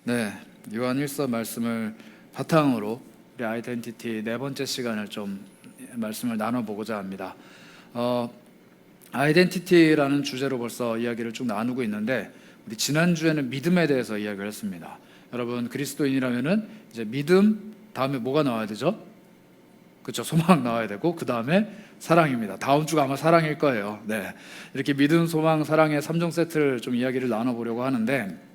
네, 요한 1서 말씀을 바탕으로 우리 아이덴티티 네 번째 시간을 좀 말씀을 나눠보고자 합니다. 아이덴티티라는 주제로 벌써 이야기를 쭉 나누고 있는데, 우리 지난주에는 믿음에 대해서 이야기를 했습니다. 여러분, 그리스도인이라면은 이제 믿음 다음에 뭐가 나와야 되죠? 그렇죠, 소망 나와야 되고, 그 다음에 사랑입니다. 다음 주가 아마 사랑일 거예요. 네, 이렇게 믿음, 소망, 사랑의 3종 세트를 좀 이야기를 나눠보려고 하는데,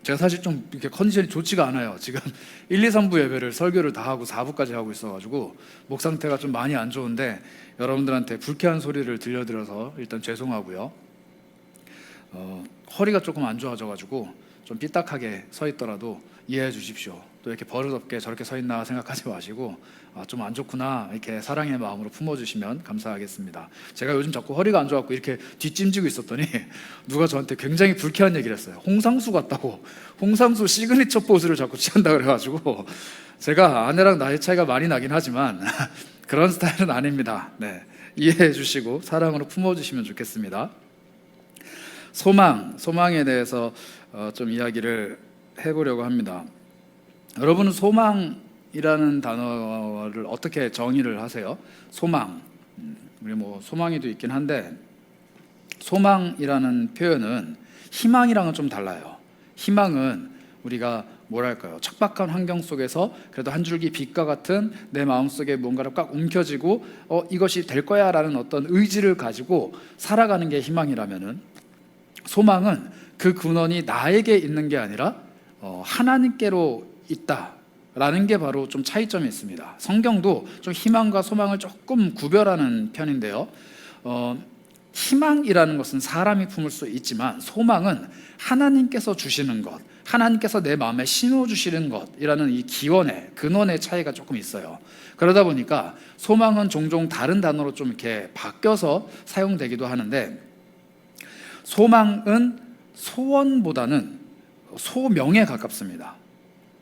제가 사실 좀 이렇게 컨디션이 좋지가 않아요. 지금 1, 2, 3부 예배를 설교를 다 하고 4부까지 하고 있어가지고 목 상태가 좀 많이 안 좋은데, 여러분들한테 불쾌한 소리를 들려드려서 일단 죄송하고요. 허리가 조금 안 좋아져가지고 좀 삐딱하게 서 있더라도 이해해 주십시오. 또 이렇게 버릇없게 저렇게 서 있나 생각하지 마시고, 좀 안 좋구나 이렇게 사랑의 마음으로 품어주시면 감사하겠습니다. 제가 요즘 자꾸 허리가 안 좋아갖고 이렇게 뒷짐지고 있었더니 누가 저한테 굉장히 불쾌한 얘기를 했어요. 홍상수 같다고, 홍상수 시그니처 포즈를 자꾸 취한다 그래가지고, 제가 아내랑 나이 차이가 많이 나긴 하지만 그런 스타일은 아닙니다. 네, 이해해 주시고 사랑으로 품어주시면 좋겠습니다. 소망에 대해서 좀 이야기를 해보려고 합니다. 여러분은 소망이라는 단어를 어떻게 정의를 하세요? 소망, 우리 뭐 소망이도 있긴 한데, 소망이라는 표현은 희망이랑은 좀 달라요. 희망은 우리가 뭐랄까요, 척박한 환경 속에서 그래도 한 줄기 빛과 같은 내 마음속에 뭔가를 꽉 움켜쥐고 이것이 될 거야 라는 어떤 의지를 가지고 살아가는 게 희망이라면은, 소망은 그 근원이 나에게 있는 게 아니라 하나님께로 있다라는 게 바로 좀 차이점이 있습니다. 성경도 좀 희망과 소망을 조금 구별하는 편인데요, 희망이라는 것은 사람이 품을 수 있지만, 소망은 하나님께서 주시는 것, 하나님께서 내 마음에 심어주시는 것이라는 이 기원의 근원의 차이가 조금 있어요. 그러다 보니까 소망은 종종 다른 단어로 좀 이렇게 바뀌어서 사용되기도 하는데, 소망은 소원보다는 소명에 가깝습니다.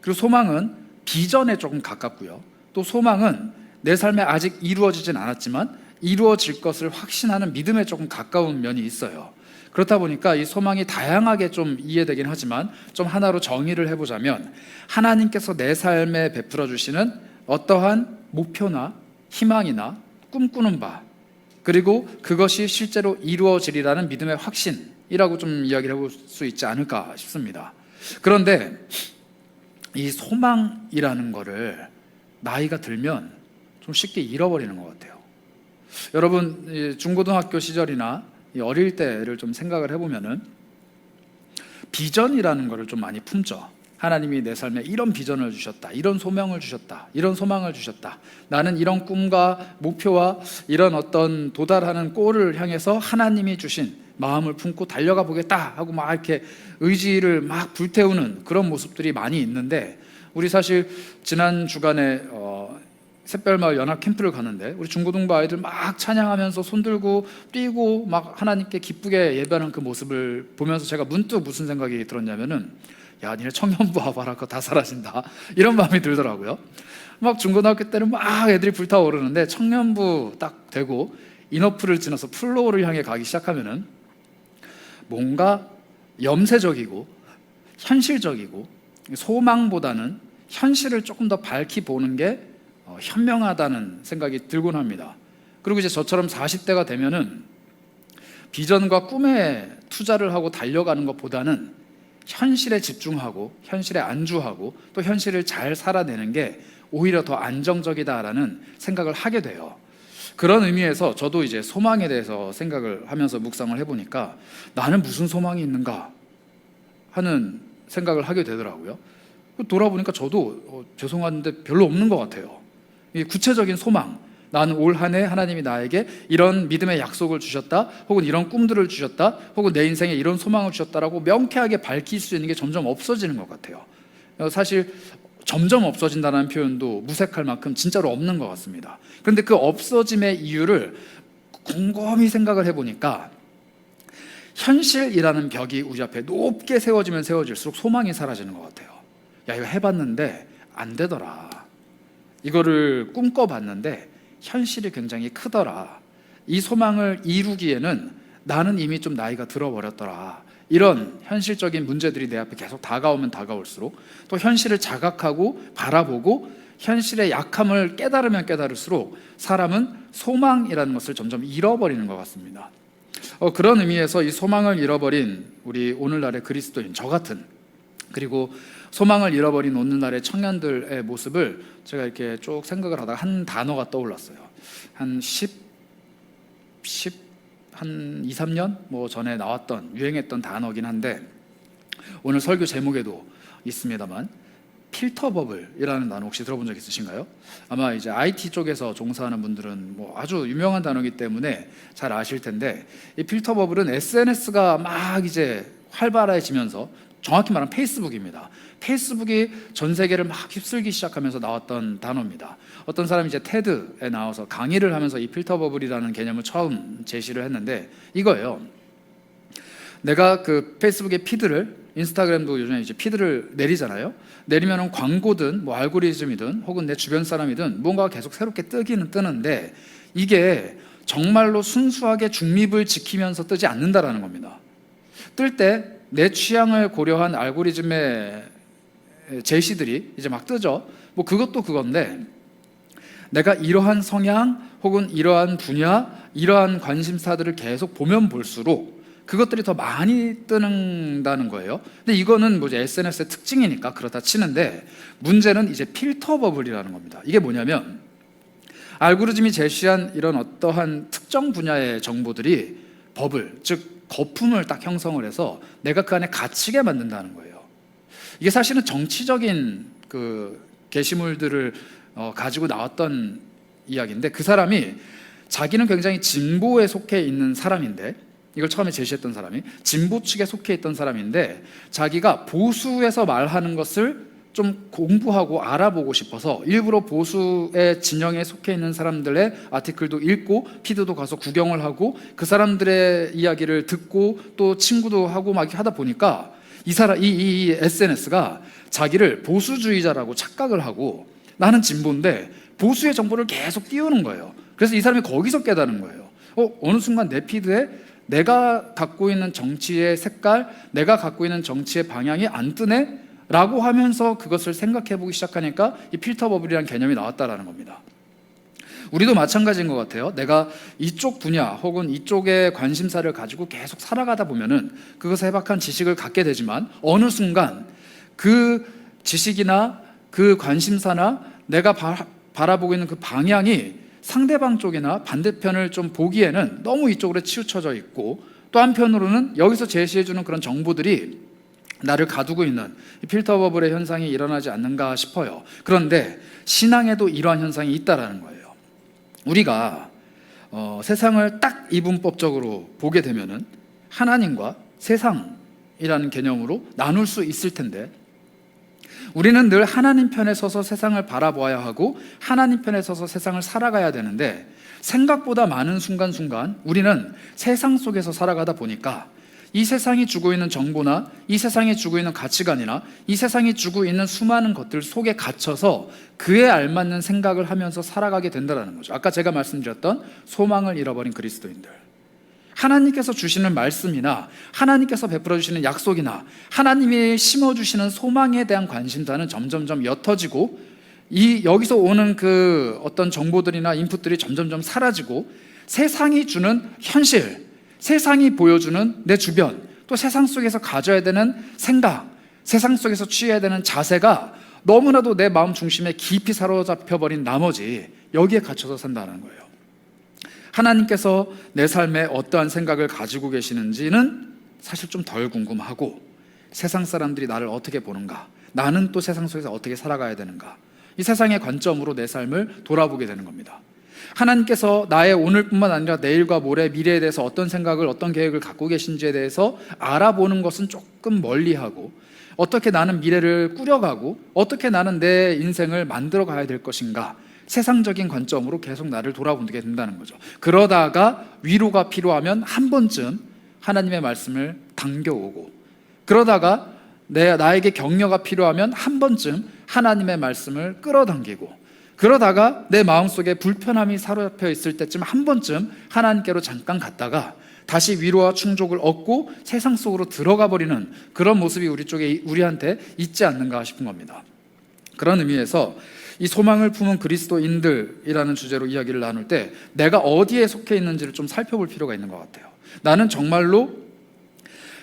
그리고 소망은 비전에 조금 가깝고요, 또 소망은 내 삶에 아직 이루어지진 않았지만 이루어질 것을 확신하는 믿음에 조금 가까운 면이 있어요. 그렇다 보니까 이 소망이 다양하게 좀 이해되긴 하지만, 좀 하나로 정의를 해보자면, 하나님께서 내 삶에 베풀어 주시는 어떠한 목표나 희망이나 꿈꾸는 바, 그리고 그것이 실제로 이루어지리라는 믿음의 확신이라고 좀 이야기를 해볼 수 있지 않을까 싶습니다. 그런데 이 소망이라는 거를 나이가 들면 좀 쉽게 잃어버리는 것 같아요. 여러분, 중고등학교 시절이나 어릴 때를 좀 생각을 해보면은 비전이라는 거를 좀 많이 품죠. 하나님이 내 삶에 이런 비전을 주셨다, 이런 소명을 주셨다, 이런 소망을 주셨다, 나는 이런 꿈과 목표와 이런 어떤 도달하는 골을 향해서 하나님이 주신 마음을 품고 달려가 보겠다 하고 막 이렇게 의지를 막 불태우는 그런 모습들이 많이 있는데, 우리 사실 지난 주간에 샛별마을 연합 캠프를 가는데, 우리 중고등부 아이들 막 찬양하면서 손들고 뛰고 막 하나님께 기쁘게 예배하는 그 모습을 보면서 제가 문득 무슨 생각이 들었냐면은, 야, 니네 청년부 와봐라, 그거 다 사라진다, 이런 마음이 들더라고요. 막 중고등학교 때는 막 애들이 불타오르는데, 청년부 딱 되고 인어풀을 지나서 플로어를 향해 가기 시작하면은 뭔가 염세적이고 현실적이고, 소망보다는 현실을 조금 더 밝히 보는 게 현명하다는 생각이 들곤 합니다. 그리고 이제 저처럼 40대가 되면은 비전과 꿈에 투자를 하고 달려가는 것보다는 현실에 집중하고 현실에 안주하고 또 현실을 잘 살아내는 게 오히려 더 안정적이다라는 생각을 하게 돼요. 그런 의미에서 저도 이제 소망에 대해서 생각을 하면서 묵상을 해보니까, 나는 무슨 소망이 있는가 하는 생각을 하게 되더라고요. 돌아보니까 저도 죄송한데 별로 없는 것 같아요. 이 구체적인 소망, 나는 올 한 해 하나님이 나에게 이런 믿음의 약속을 주셨다, 혹은 이런 꿈들을 주셨다, 혹은 내 인생에 이런 소망을 주셨다라고 명쾌하게 밝힐 수 있는 게 점점 없어지는 것 같아요. 사실 점점 없어진다는 표현도 무색할 만큼 진짜로 없는 것 같습니다. 그런데 그 없어짐의 이유를 곰곰이 생각을 해보니까, 현실이라는 벽이 우리 앞에 높게 세워지면 세워질수록 소망이 사라지는 것 같아요. 야, 이거 해봤는데 안 되더라, 이거를 꿈꿔봤는데 현실이 굉장히 크더라, 이 소망을 이루기에는 나는 이미 좀 나이가 들어버렸더라, 이런 현실적인 문제들이 내 앞에 계속 다가오면 다가올수록, 또 현실을 자각하고 바라보고 현실의 약함을 깨달으면 깨달을수록 사람은 소망이라는 것을 점점 잃어버리는 것 같습니다. 그런 의미에서 이 소망을 잃어버린 우리 오늘날의 그리스도인 저 같은, 그리고 소망을 잃어버린 오늘날의 청년들의 모습을 제가 이렇게 쭉 생각을 하다가 한 단어가 떠올랐어요. 한 2, 3년 전에 나왔던 유행했던 단어긴 한데, 오늘 설교 제목에도 있습니다만, 필터 버블이라는 단어 혹시 들어본 적 있으신가요? 아마 이제 IT 쪽에서 종사하는 분들은 아주 유명한 단어이기 때문에 잘 아실 텐데, 이 필터 버블은 SNS가 막 이제 활발해지면서, 정확히 말하면 페이스북입니다. 페이스북이 전 세계를 막 휩쓸기 시작하면서 나왔던 단어입니다. 어떤 사람이 이제 테드에 나와서 강의를 하면서 이 필터 버블이라는 개념을 처음 제시를 했는데, 이거예요. 내가 그 페이스북의 피드를, 인스타그램도 요즘에 이제 피드를 내리잖아요. 내리면은 광고든 알고리즘이든 혹은 내 주변 사람이든 뭔가가 계속 새롭게 뜨기는 뜨는데, 이게 정말로 순수하게 중립을 지키면서 뜨지 않는다라는 겁니다. 뜰 때 내 취향을 고려한 알고리즘의 제시들이 이제 막 뜨죠. 그것도 그건데, 내가 이러한 성향 혹은 이러한 분야, 이러한 관심사들을 계속 보면 볼수록 그것들이 더 많이 뜨는다는 거예요. 근데 이거는 SNS의 특징이니까 그렇다 치는데, 문제는 이제 필터 버블이라는 겁니다. 이게 뭐냐면, 알고리즘이 제시한 이런 어떠한 특정 분야의 정보들이 버블, 즉 거품을 딱 형성을 해서 내가 그 안에 갇히게 만든다는 거예요. 이게 사실은 정치적인 그 게시물들을 가지고 나왔던 이야기인데, 그 사람이 자기는 굉장히 진보에 속해 있는 사람인데, 이걸 처음에 제시했던 사람이 진보 측에 속해 있던 사람인데, 자기가 보수에서 말하는 것을 좀 공부하고 알아보고 싶어서 일부러 보수의 진영에 속해 있는 사람들의 아티클도 읽고 피드도 가서 구경을 하고 그 사람들의 이야기를 듣고 또 친구도 하고 막 하다 보니까 이 SNS가 자기를 보수주의자라고 착각을 하고, 나는 진보인데 보수의 정보를 계속 띄우는 거예요. 그래서 이 사람이 거기서 깨달은 거예요. 어느 순간 내 피드에 내가 갖고 있는 정치의 색깔, 내가 갖고 있는 정치의 방향이 안 뜨네? 라고 하면서 그것을 생각해 보기 시작하니까 이 필터 버블이라는 개념이 나왔다라는 겁니다. 우리도 마찬가지인 것 같아요. 내가 이쪽 분야 혹은 이쪽의 관심사를 가지고 계속 살아가다 보면은 그것에 해박한 지식을 갖게 되지만, 어느 순간 그 지식이나 그 관심사나 내가 바라보고 있는 그 방향이 상대방 쪽이나 반대편을 좀 보기에는 너무 이쪽으로 치우쳐져 있고, 또 한편으로는 여기서 제시해주는 그런 정보들이 나를 가두고 있는 필터 버블의 현상이 일어나지 않는가 싶어요. 그런데 신앙에도 이러한 현상이 있다라는 거예요. 우리가 세상을 딱 이분법적으로 보게 되면은 하나님과 세상이라는 개념으로 나눌 수 있을 텐데, 우리는 늘 하나님 편에 서서 세상을 바라보아야 하고 하나님 편에 서서 세상을 살아가야 되는데, 생각보다 많은 순간순간 우리는 세상 속에서 살아가다 보니까 이 세상이 주고 있는 정보나 이 세상이 주고 있는 가치관이나 이 세상이 주고 있는 수많은 것들 속에 갇혀서 그에 알맞는 생각을 하면서 살아가게 된다는 거죠. 아까 제가 말씀드렸던 소망을 잃어버린 그리스도인들, 하나님께서 주시는 말씀이나 하나님께서 베풀어 주시는 약속이나 하나님이 심어주시는 소망에 대한 관심사는 점점점 옅어지고, 여기서 오는 그 어떤 정보들이나 인풋들이 점점점 사라지고, 세상이 주는 현실, 세상이 보여주는 내 주변, 또 세상 속에서 가져야 되는 생각, 세상 속에서 취해야 되는 자세가 너무나도 내 마음 중심에 깊이 사로잡혀버린 나머지 여기에 갇혀서 산다는 거예요. 하나님께서 내 삶에 어떠한 생각을 가지고 계시는지는 사실 좀 덜 궁금하고, 세상 사람들이 나를 어떻게 보는가, 나는 또 세상 속에서 어떻게 살아가야 되는가, 이 세상의 관점으로 내 삶을 돌아보게 되는 겁니다. 하나님께서 나의 오늘뿐만 아니라 내일과 모레, 미래에 대해서 어떤 생각을, 어떤 계획을 갖고 계신지에 대해서 알아보는 것은 조금 멀리하고, 어떻게 나는 미래를 꾸려가고 어떻게 나는 내 인생을 만들어 가야 될 것인가, 세상적인 관점으로 계속 나를 돌아보게 된다는 거죠. 그러다가 위로가 필요하면 한 번쯤 하나님의 말씀을 당겨오고, 그러다가 나에게 격려가 필요하면 한 번쯤 하나님의 말씀을 끌어당기고, 그러다가 내 마음속에 불편함이 사로잡혀 있을 때쯤 한 번쯤 하나님께로 잠깐 갔다가 다시 위로와 충족을 얻고 세상 속으로 들어가 버리는 그런 모습이 우리한테 있지 않는가 싶은 겁니다. 그런 의미에서 이 소망을 품은 그리스도인들이라는 주제로 이야기를 나눌 때 내가 어디에 속해 있는지를 좀 살펴볼 필요가 있는 것 같아요. 나는 정말로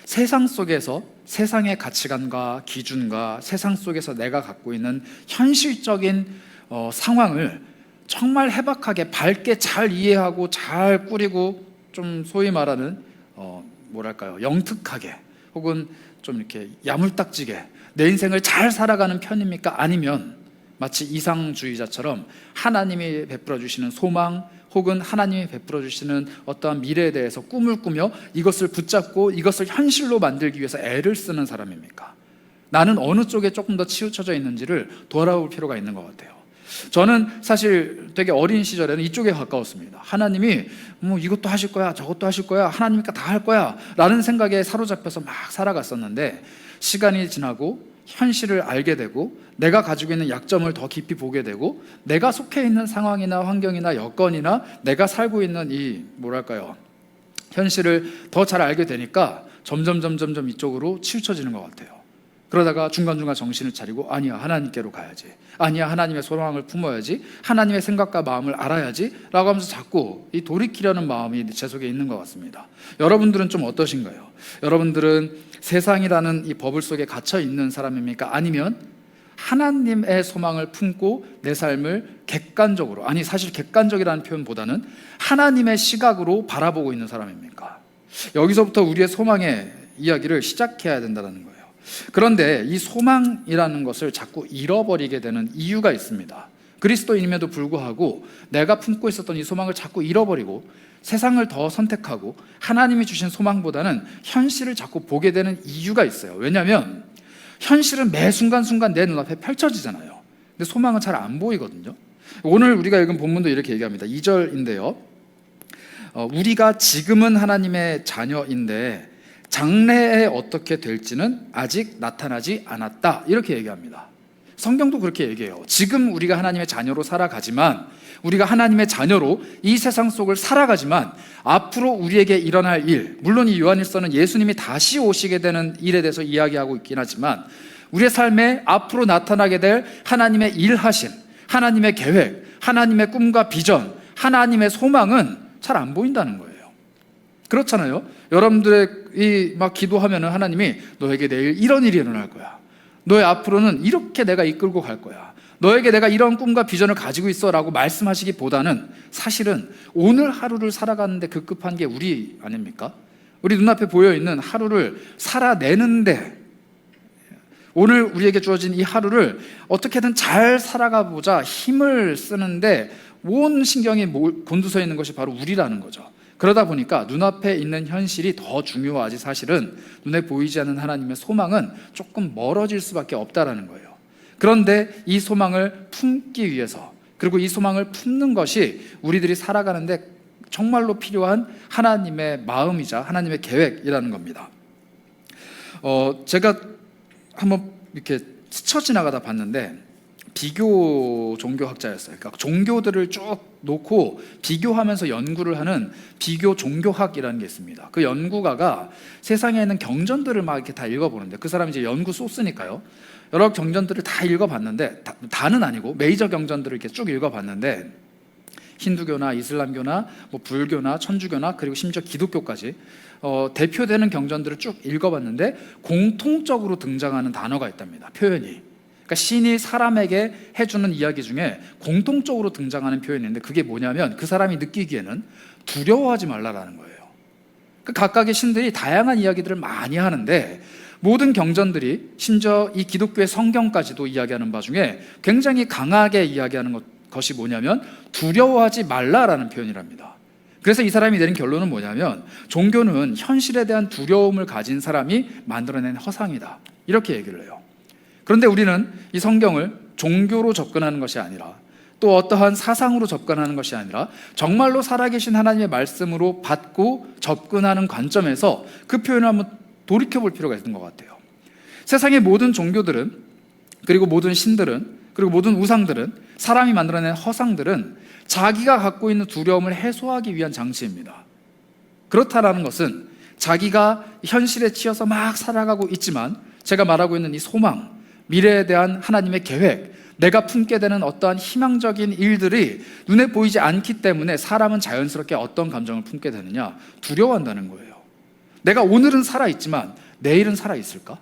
세상 속에서 세상의 가치관과 기준과 세상 속에서 내가 갖고 있는 현실적인 상황을 정말 해박하게 밝게 잘 이해하고 잘 꾸리고 좀 소위 말하는 영특하게 혹은 좀 이렇게 야물딱지게 내 인생을 잘 살아가는 편입니까? 아니면 마치 이상주의자처럼 하나님이 베풀어 주시는 소망 혹은 하나님이 베풀어 주시는 어떠한 미래에 대해서 꿈을 꾸며 이것을 붙잡고 이것을 현실로 만들기 위해서 애를 쓰는 사람입니까? 나는 어느 쪽에 조금 더 치우쳐져 있는지를 돌아볼 필요가 있는 것 같아요. 저는 사실 되게 어린 시절에는 이쪽에 가까웠습니다. 하나님이 이것도 하실 거야, 저것도 하실 거야, 하나님이니까 다 할 거야 라는 생각에 사로잡혀서 막 살아갔었는데, 시간이 지나고 현실을 알게 되고 내가 가지고 있는 약점을 더 깊이 보게 되고 내가 속해 있는 상황이나 환경이나 여건이나 내가 살고 있는 이 현실을 더 잘 알게 되니까 점점 이쪽으로 치우쳐지는 것 같아요. 그러다가 중간중간 정신을 차리고 아니야, 하나님께로 가야지, 아니야, 하나님의 소망을 품어야지, 하나님의 생각과 마음을 알아야지 라고 하면서 자꾸 이 돌이키려는 마음이 제 속에 있는 것 같습니다. 여러분들은 좀 어떠신가요? 여러분들은 세상이라는 이 버블 속에 갇혀 있는 사람입니까? 아니면 하나님의 소망을 품고 내 삶을 객관적으로, 아니 사실 객관적이라는 표현보다는 하나님의 시각으로 바라보고 있는 사람입니까? 여기서부터 우리의 소망의 이야기를 시작해야 된다는 거예요. 그런데 이 소망이라는 것을 자꾸 잃어버리게 되는 이유가 있습니다. 그리스도인임에도 불구하고 내가 품고 있었던 이 소망을 자꾸 잃어버리고 세상을 더 선택하고 하나님이 주신 소망보다는 현실을 자꾸 보게 되는 이유가 있어요. 왜냐하면 현실은 매 순간순간 내 눈앞에 펼쳐지잖아요. 근데 소망은 잘 안 보이거든요. 오늘 우리가 읽은 본문도 이렇게 얘기합니다. 2절인데요. 우리가 지금은 하나님의 자녀인데 장래에 어떻게 될지는 아직 나타나지 않았다, 이렇게 얘기합니다. 성경도 그렇게 얘기해요. 지금 우리가 하나님의 자녀로 살아가지만, 우리가 하나님의 자녀로 이 세상 속을 살아가지만 앞으로 우리에게 일어날 일, 물론 이 요한일서는 예수님이 다시 오시게 되는 일에 대해서 이야기하고 있긴 하지만 우리의 삶에 앞으로 나타나게 될 하나님의 일하심, 하나님의 계획, 하나님의 꿈과 비전, 하나님의 소망은 잘 안 보인다는 거예요. 그렇잖아요. 여러분들이 막 기도하면은 하나님이 너에게 내일 이런 일이 일어날 거야, 너의 앞으로는 이렇게 내가 이끌고 갈 거야, 너에게 내가 이런 꿈과 비전을 가지고 있어 라고 말씀하시기보다는 사실은 오늘 하루를 살아가는데 급급한 게 우리 아닙니까? 우리 눈앞에 보여있는 하루를 살아내는데, 오늘 우리에게 주어진 이 하루를 어떻게든 잘 살아가 보자 힘을 쓰는데 온 신경이 곤두서 있는 것이 바로 우리라는 거죠. 그러다 보니까 눈앞에 있는 현실이 더 중요하지 사실은 눈에 보이지 않는 하나님의 소망은 조금 멀어질 수밖에 없다라는 거예요. 그런데 이 소망을 품기 위해서, 그리고 이 소망을 품는 것이 우리들이 살아가는데 정말로 필요한 하나님의 마음이자 하나님의 계획이라는 겁니다. 제가 한번 이렇게 스쳐 지나가다 봤는데 비교 종교학자였어요. 그러니까 종교들을 쭉 놓고 비교하면서 연구를 하는 비교 종교학이라는 게 있습니다. 그 연구가가 세상에 있는 경전들을 막 이렇게 다 읽어보는데, 그 사람이 이제 연구 소스니까요. 여러 경전들을 다 읽어봤는데, 다는 아니고 메이저 경전들을 이렇게 쭉 읽어봤는데, 힌두교나 이슬람교나 불교나 천주교나 그리고 심지어 기독교까지 대표되는 경전들을 쭉 읽어봤는데 공통적으로 등장하는 단어가 있답니다. 표현이. 그러니까 신이 사람에게 해주는 이야기 중에 공통적으로 등장하는 표현인데, 그게 뭐냐면 그 사람이 느끼기에는 두려워하지 말라라는 거예요. 그 각각의 신들이 다양한 이야기들을 많이 하는데 모든 경전들이, 심지어 이 기독교의 성경까지도 이야기하는 바 중에 굉장히 강하게 이야기하는 것이 뭐냐면 두려워하지 말라라는 표현이랍니다. 그래서 이 사람이 내린 결론은 뭐냐면 종교는 현실에 대한 두려움을 가진 사람이 만들어낸 허상이다, 이렇게 얘기를 해요. 그런데 우리는 이 성경을 종교로 접근하는 것이 아니라, 또 어떠한 사상으로 접근하는 것이 아니라 정말로 살아계신 하나님의 말씀으로 받고 접근하는 관점에서 그 표현을 한번 돌이켜볼 필요가 있는 것 같아요. 세상의 모든 종교들은, 그리고 모든 신들은, 그리고 모든 우상들은, 사람이 만들어낸 허상들은 자기가 갖고 있는 두려움을 해소하기 위한 장치입니다. 그렇다라는 것은 자기가 현실에 치여서 막 살아가고 있지만 제가 말하고 있는 이 소망, 미래에 대한 하나님의 계획, 내가 품게 되는 어떠한 희망적인 일들이 눈에 보이지 않기 때문에 사람은 자연스럽게 어떤 감정을 품게 되느냐? 두려워한다는 거예요. 내가 오늘은 살아있지만 내일은 살아있을까?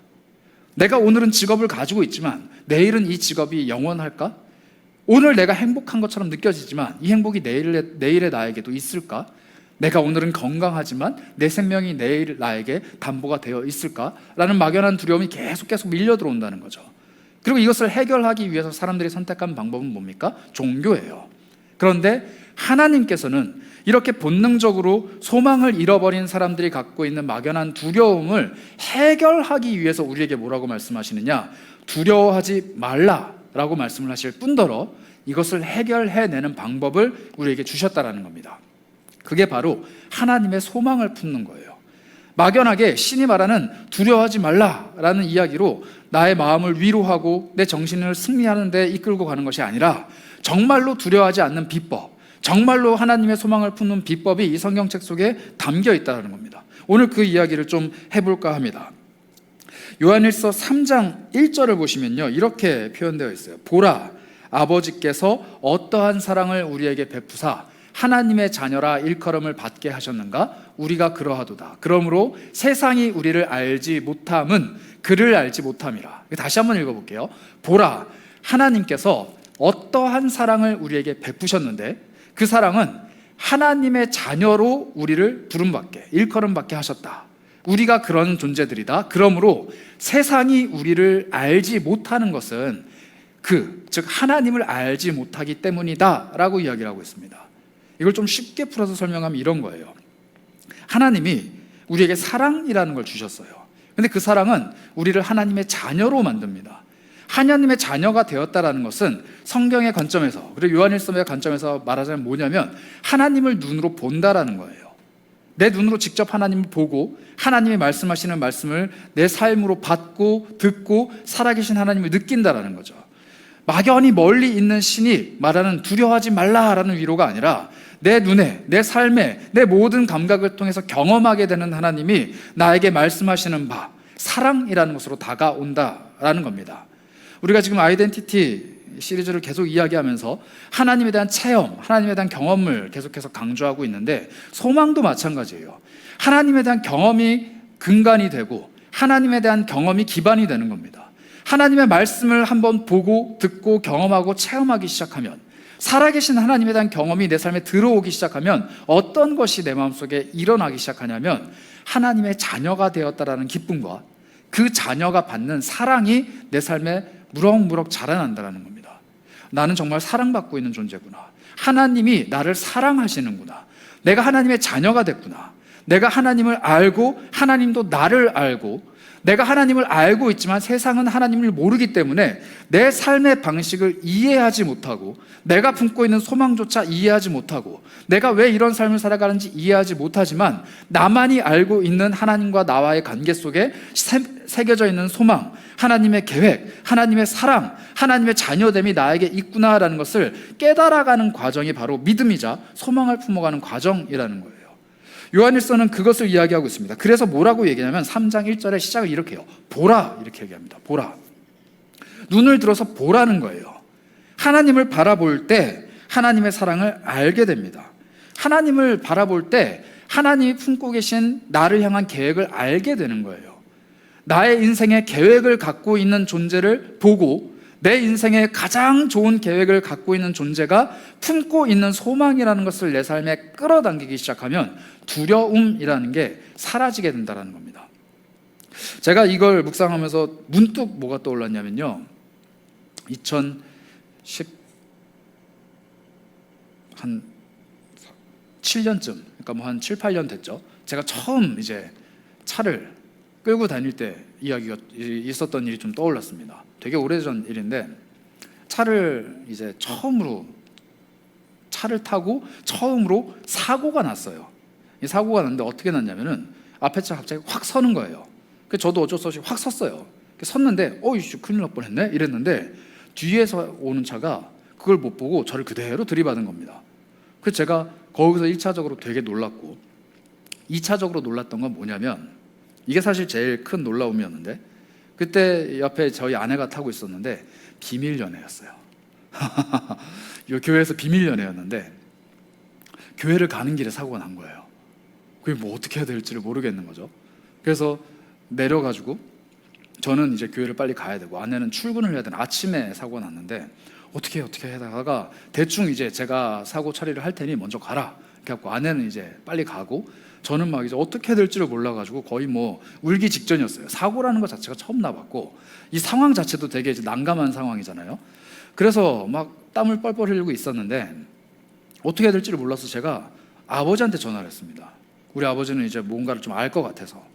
내가 오늘은 직업을 가지고 있지만 내일은 이 직업이 영원할까? 오늘 내가 행복한 것처럼 느껴지지만 이 행복이 내일의 나에게도 있을까? 내가 오늘은 건강하지만 내 생명이 내일 나에게 담보가 되어 있을까? 라는 막연한 두려움이 계속 밀려 들어온다는 거죠. 그리고 이것을 해결하기 위해서 사람들이 선택한 방법은 뭡니까? 종교예요. 그런데 하나님께서는 이렇게 본능적으로 소망을 잃어버린 사람들이 갖고 있는 막연한 두려움을 해결하기 위해서 우리에게 뭐라고 말씀하시느냐? 두려워하지 말라라고 말씀을 하실 뿐더러 이것을 해결해내는 방법을 우리에게 주셨다라는 겁니다. 그게 바로 하나님의 소망을 품는 거예요. 막연하게 신이 말하는 두려워하지 말라라는 이야기로 나의 마음을 위로하고 내 정신을 승리하는 데 이끌고 가는 것이 아니라 정말로 두려워하지 않는 비법, 정말로 하나님의 소망을 품는 비법이 이 성경책 속에 담겨 있다는 겁니다. 오늘 그 이야기를 좀 해볼까 합니다. 요한일서 3장 1절을 보시면요, 이렇게 표현되어 있어요. 보라, 아버지께서 어떠한 사랑을 우리에게 베푸사 하나님의 자녀라 일컬음을 받게 하셨는가? 우리가 그러하도다. 그러므로 세상이 우리를 알지 못함은 그를 알지 못함이라. 다시 한번 읽어볼게요. 보라, 하나님께서 어떠한 사랑을 우리에게 베푸셨는데 그 사랑은 하나님의 자녀로 우리를 부름받게, 일컬음받게 하셨다. 우리가 그런 존재들이다. 그러므로 세상이 우리를 알지 못하는 것은 즉 하나님을 알지 못하기 때문이다 라고 이야기를 하고 있습니다. 이걸 좀 쉽게 풀어서 설명하면 이런 거예요. 하나님이 우리에게 사랑이라는 걸 주셨어요. 근데 그 사랑은 우리를 하나님의 자녀로 만듭니다. 하나님의 자녀가 되었다라는 것은 성경의 관점에서, 그리고 요한일서의 관점에서 말하자면 뭐냐면 하나님을 눈으로 본다라는 거예요. 내 눈으로 직접 하나님을 보고 하나님이 말씀하시는 말씀을 내 삶으로 받고 듣고 살아계신 하나님을 느낀다라는 거죠. 막연히 멀리 있는 신이 말하는 두려워하지 말라라는 위로가 아니라 내 눈에, 내 삶에, 내 모든 감각을 통해서 경험하게 되는 하나님이 나에게 말씀하시는 바, 사랑이라는 것으로 다가온다라는 겁니다. 우리가 지금 아이덴티티 시리즈를 계속 이야기하면서 하나님에 대한 체험, 하나님에 대한 경험을 계속해서 강조하고 있는데 소망도 마찬가지예요. 하나님에 대한 경험이 근간이 되고 하나님에 대한 경험이 기반이 되는 겁니다. 하나님의 말씀을 한번 보고 듣고 경험하고 체험하기 시작하면, 살아계신 하나님에 대한 경험이 내 삶에 들어오기 시작하면 어떤 것이 내 마음속에 일어나기 시작하냐면 하나님의 자녀가 되었다라는 기쁨과 그 자녀가 받는 사랑이 내 삶에 무럭무럭 자라난다는 겁니다. 나는 정말 사랑받고 있는 존재구나. 하나님이 나를 사랑하시는구나. 내가 하나님의 자녀가 됐구나. 내가 하나님을 알고 하나님도 나를 알고, 내가 하나님을 알고 있지만 세상은 하나님을 모르기 때문에 내 삶의 방식을 이해하지 못하고, 내가 품고 있는 소망조차 이해하지 못하고, 내가 왜 이런 삶을 살아가는지 이해하지 못하지만 나만이 알고 있는 하나님과 나와의 관계 속에 새겨져 있는 소망, 하나님의 계획, 하나님의 사랑, 하나님의 자녀됨이 나에게 있구나라는 것을 깨달아가는 과정이 바로 믿음이자 소망을 품어가는 과정이라는 거예요. 요한일서는 그것을 이야기하고 있습니다. 그래서 뭐라고 얘기하냐면 3장 1절에 시작을 이렇게 해요. 보라, 이렇게 얘기합니다. 보라. 눈을 들어서 보라는 거예요. 하나님을 바라볼 때 하나님의 사랑을 알게 됩니다. 하나님을 바라볼 때 하나님이 품고 계신 나를 향한 계획을 알게 되는 거예요. 나의 인생의 계획을 갖고 있는 존재를 보고 내 인생의 가장 좋은 계획을 갖고 있는 존재가 품고 있는 소망이라는 것을 내 삶에 끌어당기기 시작하면 두려움이라는 게 사라지게 된다는 겁니다. 제가 이걸 묵상하면서 문득 뭐가 떠올랐냐면요, 2017년쯤, 그러니까 뭐 한 7, 8년 됐죠. 제가 처음 이제 차를 끌고 다닐 때 이야기가 있었던 일이 좀 떠올랐습니다. 되게 오래전 일인데, 차를 타고 처음으로 사고가 났어요. 이 사고가 났는데 어떻게 났냐면은 앞에 차 갑자기 확 서는 거예요. 그래서 저도 어쩔 수 없이 확 섰어요. 섰는데 이씨 큰일 날 뻔했네 이랬는데 뒤에서 오는 차가 그걸 못 보고 저를 그대로 들이받은 겁니다. 그래서 제가 거기서 1차적으로 되게 놀랐고, 2차적으로 놀랐던 건 뭐냐면, 이게 사실 제일 큰 놀라움이었는데, 그때 옆에 저희 아내가 타고 있었는데 비밀 연애였어요. 이 교회에서 비밀 연애였는데 교회를 가는 길에 사고가 난 거예요. 그게 뭐 어떻게 해야 될지를 모르겠는 거죠. 그래서 내려가지고 저는 이제 교회를 빨리 가야 되고 아내는 출근을 해야 되는 아침에 사고가 났는데 어떻게 하다가 대충 이제 제가 사고 처리를 할 테니 먼저 가라. 그래갖고 아내는 이제 빨리 가고 저는 막 이제 어떻게 해야 될지를 몰라가지고 거의 뭐 울기 직전이었어요. 사고라는 것 자체가 처음 나봤고 이 상황 자체도 되게 이제 난감한 상황이잖아요. 그래서 막 땀을 뻘뻘 흘리고 있었는데 어떻게 해야 될지를 몰라서 제가 아버지한테 전화를 했습니다. 우리 아버지는 이제 뭔가를 좀 알 것 같아서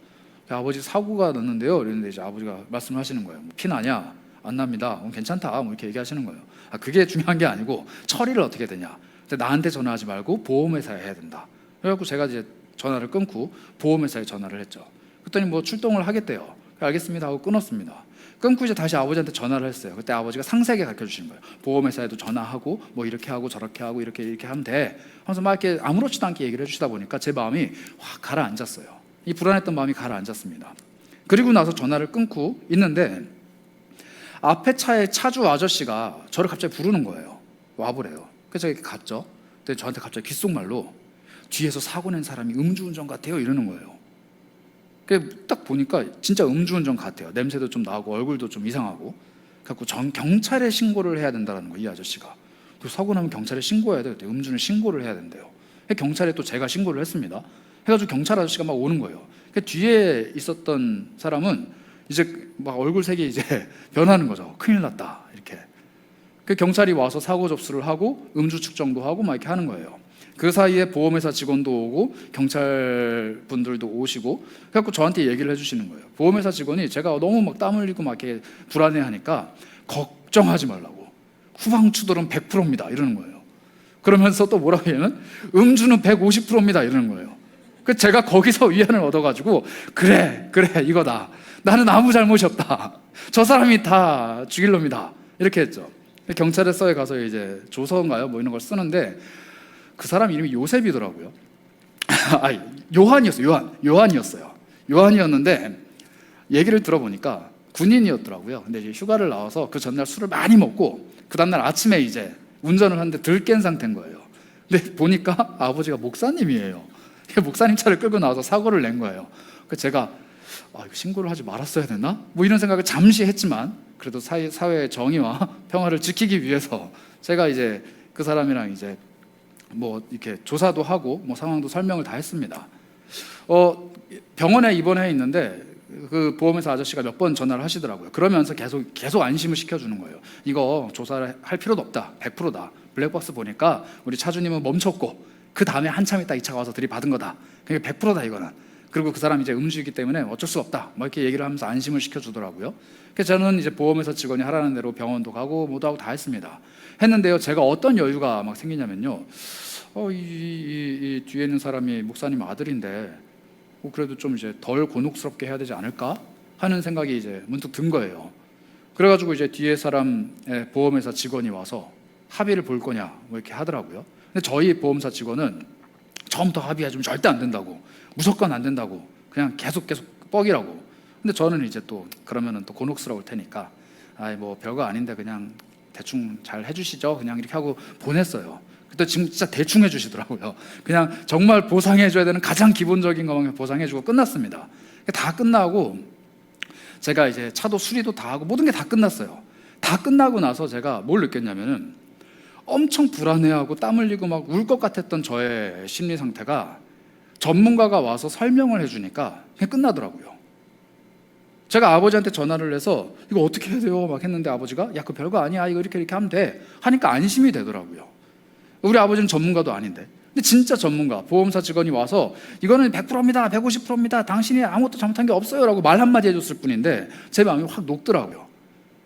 아버지 사고가 났는데요. 그랬는데 이제 아버지가 말씀하시는 거예요. 피 나냐? 안 납니다. 괜찮다. 뭐 이렇게 얘기하시는 거예요. 그게 중요한 게 아니고 처리를 어떻게 되냐. 근데 나한테 전화하지 말고 보험회사에 해야 된다. 그래갖고 제가 이제 전화를 끊고 보험회사에 전화를 했죠. 그랬더니 뭐 출동을 하겠대요. 알겠습니다 하고 끊었습니다. 끊고 이제 다시 아버지한테 전화를 했어요. 그때 아버지가 상세하게 가르쳐 주시는 거예요. 보험회사에도 전화하고 뭐 이렇게 하고 저렇게 하고 이렇게 하면 돼 하면서 막 이렇게 아무렇지도 않게 얘기를 해주시다 보니까 제 마음이 확 가라앉았어요. 이 불안했던 마음이 가라앉았습니다. 그리고 나서 전화를 끊고 있는데 앞에 차에 차주 아저씨가 저를 갑자기 부르는 거예요. 와보래요. 그래서 이렇게 갔죠. 근데 저한테 갑자기 귓속말로 뒤에서 사고 낸 사람이 음주운전 같아요 이러는 거예요. 딱 보니까 진짜 음주운전 같아요. 냄새도 좀 나고 얼굴도 좀 이상하고. 그래서 경찰에 신고를 해야 된다는 거예요. 이 아저씨가. 사고 나면 경찰에 신고해야 돼요. 음주는 신고를 해야 된대요. 경찰에 또 제가 신고를 했습니다. 해가지고 경찰 아저씨가 막 오는 거예요. 뒤에 있었던 사람은 이제 막 얼굴색이 이제 변하는 거죠. 큰일 났다 이렇게. 경찰이 와서 사고 접수를 하고 음주 측정도 하고 막 이렇게 하는 거예요. 그 사이에 보험회사 직원도 오고 경찰 분들도 오시고 그래갖고 저한테 얘기를 해주시는 거예요. 보험회사 직원이 제가 너무 막 땀 흘리고 막 이렇게 불안해하니까 걱정하지 말라고. 후방추돌은 100%입니다 이러는 거예요. 그러면서 또 뭐라고 하냐면 음주는 150%입니다 이러는 거예요. 제가 거기서 위안을 얻어가지고 그래 이거다. 나는 아무 잘못이 없다. 저 사람이 다 죽일 놈이다 이렇게 했죠. 경찰서에 가서 이제 조서인가요 뭐 이런 걸 쓰는데 그 사람 이름이 요셉이더라고요. 아니 요한이었어요. 요한이었는데 얘기를 들어보니까 군인이었더라고요. 근데 이제 휴가를 나와서 그 전날 술을 많이 먹고 그 다음날 아침에 이제 운전을 하는데 들깬 상태인 거예요. 근데 보니까 아버지가 목사님이에요. 목사님 차를 끌고 나와서 사고를 낸 거예요. 그래서 제가 이거 신고를 하지 말았어야 됐나? 뭐 이런 생각을 잠시 했지만 그래도 사회의 정의와 평화를 지키기 위해서 제가 이제 그 사람이랑 이제 뭐 이렇게 조사도 하고 뭐 상황도 설명을 다 했습니다. 병원에 입원해 있는데 그 보험회사 아저씨가 몇 번 전화를 하시더라고요. 그러면서 계속 안심을 시켜주는 거예요. 이거 조사를 할 필요도 없다. 100%다. 블랙박스 보니까 우리 차주님은 멈췄고 그 다음에 한참 있다 이 차가 와서 들이받은 거다. 그러니까 100%다 이거는. 그리고 그 사람이 이제 음주이기 때문에 어쩔 수 없다. 뭐 이렇게 얘기를 하면서 안심을 시켜주더라고요. 그래서 저는 이제 보험회사 직원이 하라는 대로 병원도 가고 뭐도 하고 다 했습니다. 했는데요, 제가 어떤 여유가 막 생기냐면요. 이 뒤에 있는 사람이 목사님 아들인데 그래도 좀 이제 덜 곤혹스럽게 해야 되지 않을까 하는 생각이 이제 문득 든 거예요. 그래가지고 이제 뒤에 사람의 보험회사 직원이 와서 합의를 볼 거냐 뭐 이렇게 하더라고요. 근데 저희 보험사 직원은 처음부터 합의해주면 절대 안 된다고, 무조건 안 된다고, 그냥 계속 뻑이라고. 근데 저는 이제 또 그러면은 또 곤혹스러울 테니까 뭐 별거 아닌데 그냥 대충 잘 해주시죠 그냥 이렇게 하고 보냈어요. 그때 지금 진짜 대충 해주시더라고요. 그냥 정말 보상해줘야 되는 가장 기본적인 것만 보상해주고 끝났습니다. 다 끝나고 제가 이제 차도 수리도 다 하고 모든 게 다 끝났어요. 다 끝나고 나서 제가 뭘 느꼈냐면은 엄청 불안해하고 땀 흘리고 막 울 것 같았던 저의 심리 상태가 전문가가 와서 설명을 해주니까 그냥 끝나더라고요. 제가 아버지한테 전화를 해서 이거 어떻게 해야 돼요? 막 했는데 아버지가 야, 그 별거 아니야. 이거 이렇게 하면 돼. 하니까 안심이 되더라고요. 우리 아버지는 전문가도 아닌데. 근데 진짜 전문가, 보험사 직원이 와서 이거는 100%입니다. 150%입니다. 당신이 아무것도 잘못한 게 없어요. 라고 말 한마디 해줬을 뿐인데 제 마음이 확 녹더라고요.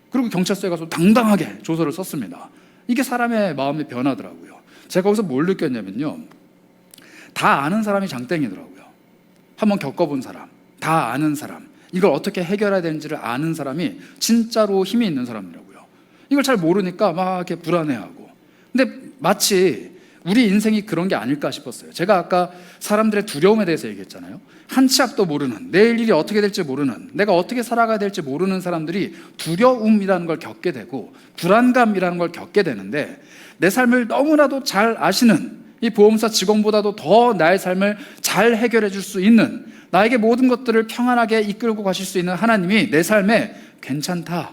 그리고 경찰서에 가서 당당하게 조서를 썼습니다. 이게 사람의 마음이 변하더라고요. 제가 거기서 뭘 느꼈냐면요. 다 아는 사람이 장땡이더라고요. 한번 겪어본 사람, 다 아는 사람, 이걸 어떻게 해결해야 되는지를 아는 사람이 진짜로 힘이 있는 사람이라고요. 이걸 잘 모르니까 막 이렇게 불안해하고. 근데 마치 우리 인생이 그런 게 아닐까 싶었어요. 제가 아까 사람들의 두려움에 대해서 얘기했잖아요. 한 치 앞도 모르는, 내일 일이 어떻게 될지 모르는, 내가 어떻게 살아가야 될지 모르는 사람들이 두려움이라는 걸 겪게 되고 불안감이라는 걸 겪게 되는데, 내 삶을 너무나도 잘 아시는 이 보험사 직원보다도 더 나의 삶을 잘 해결해 줄 수 있는, 나에게 모든 것들을 평안하게 이끌고 가실 수 있는 하나님이 내 삶에 괜찮다,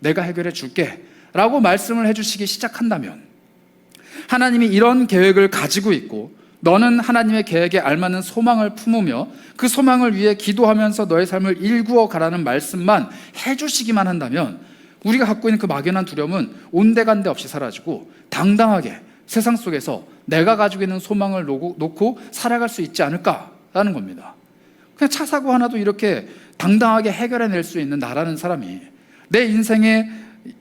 내가 해결해 줄게 라고 말씀을 해주시기 시작한다면, 하나님이 이런 계획을 가지고 있고 너는 하나님의 계획에 알맞는 소망을 품으며 그 소망을 위해 기도하면서 너의 삶을 일구어 가라는 말씀만 해주시기만 한다면, 우리가 갖고 있는 그 막연한 두려움은 온데간데 없이 사라지고 당당하게 세상 속에서 내가 가지고 있는 소망을 놓고 살아갈 수 있지 않을까라는 겁니다. 그냥 차 사고 하나도 이렇게 당당하게 해결해낼 수 있는 나라는 사람이, 내 인생의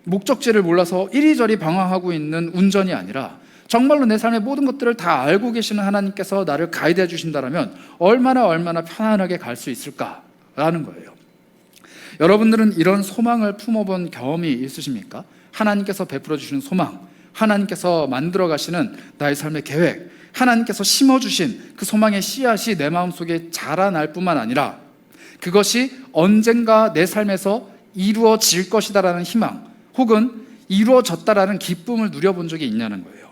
목적지를 몰라서 이리저리 방황하고 있는 운전이 아니라 정말로 내 삶의 모든 것들을 다 알고 계시는 하나님께서 나를 가이드해 주신다면 얼마나 편안하게 갈 수 있을까라는 거예요. 여러분들은 이런 소망을 품어본 경험이 있으십니까? 하나님께서 베풀어 주시는 소망, 하나님께서 만들어 가시는 나의 삶의 계획, 하나님께서 심어주신 그 소망의 씨앗이 내 마음속에 자라날 뿐만 아니라 그것이 언젠가 내 삶에서 이루어질 것이다라는 희망, 혹은 이루어졌다라는 기쁨을 누려본 적이 있냐는 거예요.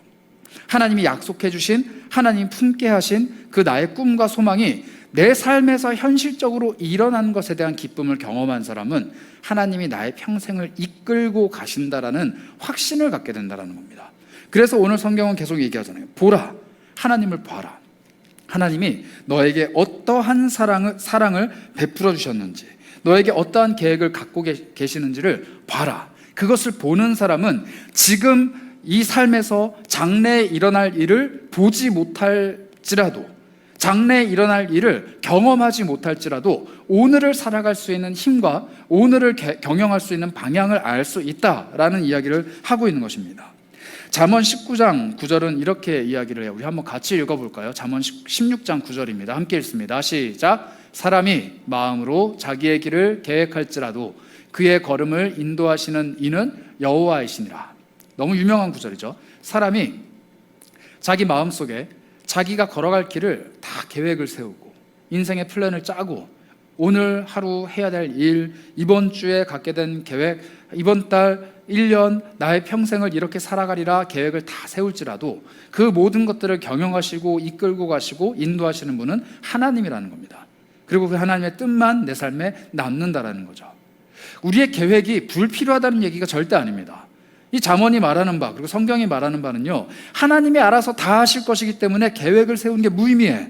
하나님이 약속해 주신, 하나님 품게 하신 그 나의 꿈과 소망이 내 삶에서 현실적으로 일어난 것에 대한 기쁨을 경험한 사람은 하나님이 나의 평생을 이끌고 가신다라는 확신을 갖게 된다는 겁니다. 그래서 오늘 성경은 계속 얘기하잖아요. 보라, 하나님을 봐라. 하나님이 너에게 어떠한 사랑을 베풀어 주셨는지, 너에게 어떠한 계획을 갖고 계시는지를 봐라. 그것을 보는 사람은 지금 이 삶에서 장래에 일어날 일을 보지 못할지라도, 장래에 일어날 일을 경험하지 못할지라도 오늘을 살아갈 수 있는 힘과 오늘을 경영할 수 있는 방향을 알 수 있다라는 이야기를 하고 있는 것입니다. 잠언 19장 9절은 이렇게 이야기를 해요. 우리 한번 같이 읽어볼까요? 잠언 16장 9절입니다. 함께 읽습니다. 시작. 사람이 마음으로 자기의 길을 계획할지라도 그의 걸음을 인도하시는 이는 여호와이시니라. 너무 유명한 구절이죠. 사람이 자기 마음속에 자기가 걸어갈 길을 다 계획을 세우고 인생의 플랜을 짜고 오늘 하루 해야 될 일, 이번 주에 갖게 된 계획, 이번 달, 1년, 나의 평생을 이렇게 살아가리라 계획을 다 세울지라도 그 모든 것들을 경영하시고 이끌고 가시고 인도하시는 분은 하나님이라는 겁니다. 그리고 그 하나님의 뜻만 내 삶에 남는다라는 거죠. 우리의 계획이 불필요하다는 얘기가 절대 아닙니다. 이 잠언이 말하는 바, 그리고 성경이 말하는 바는요, 하나님이 알아서 다 하실 것이기 때문에 계획을 세우는 게 무의미해.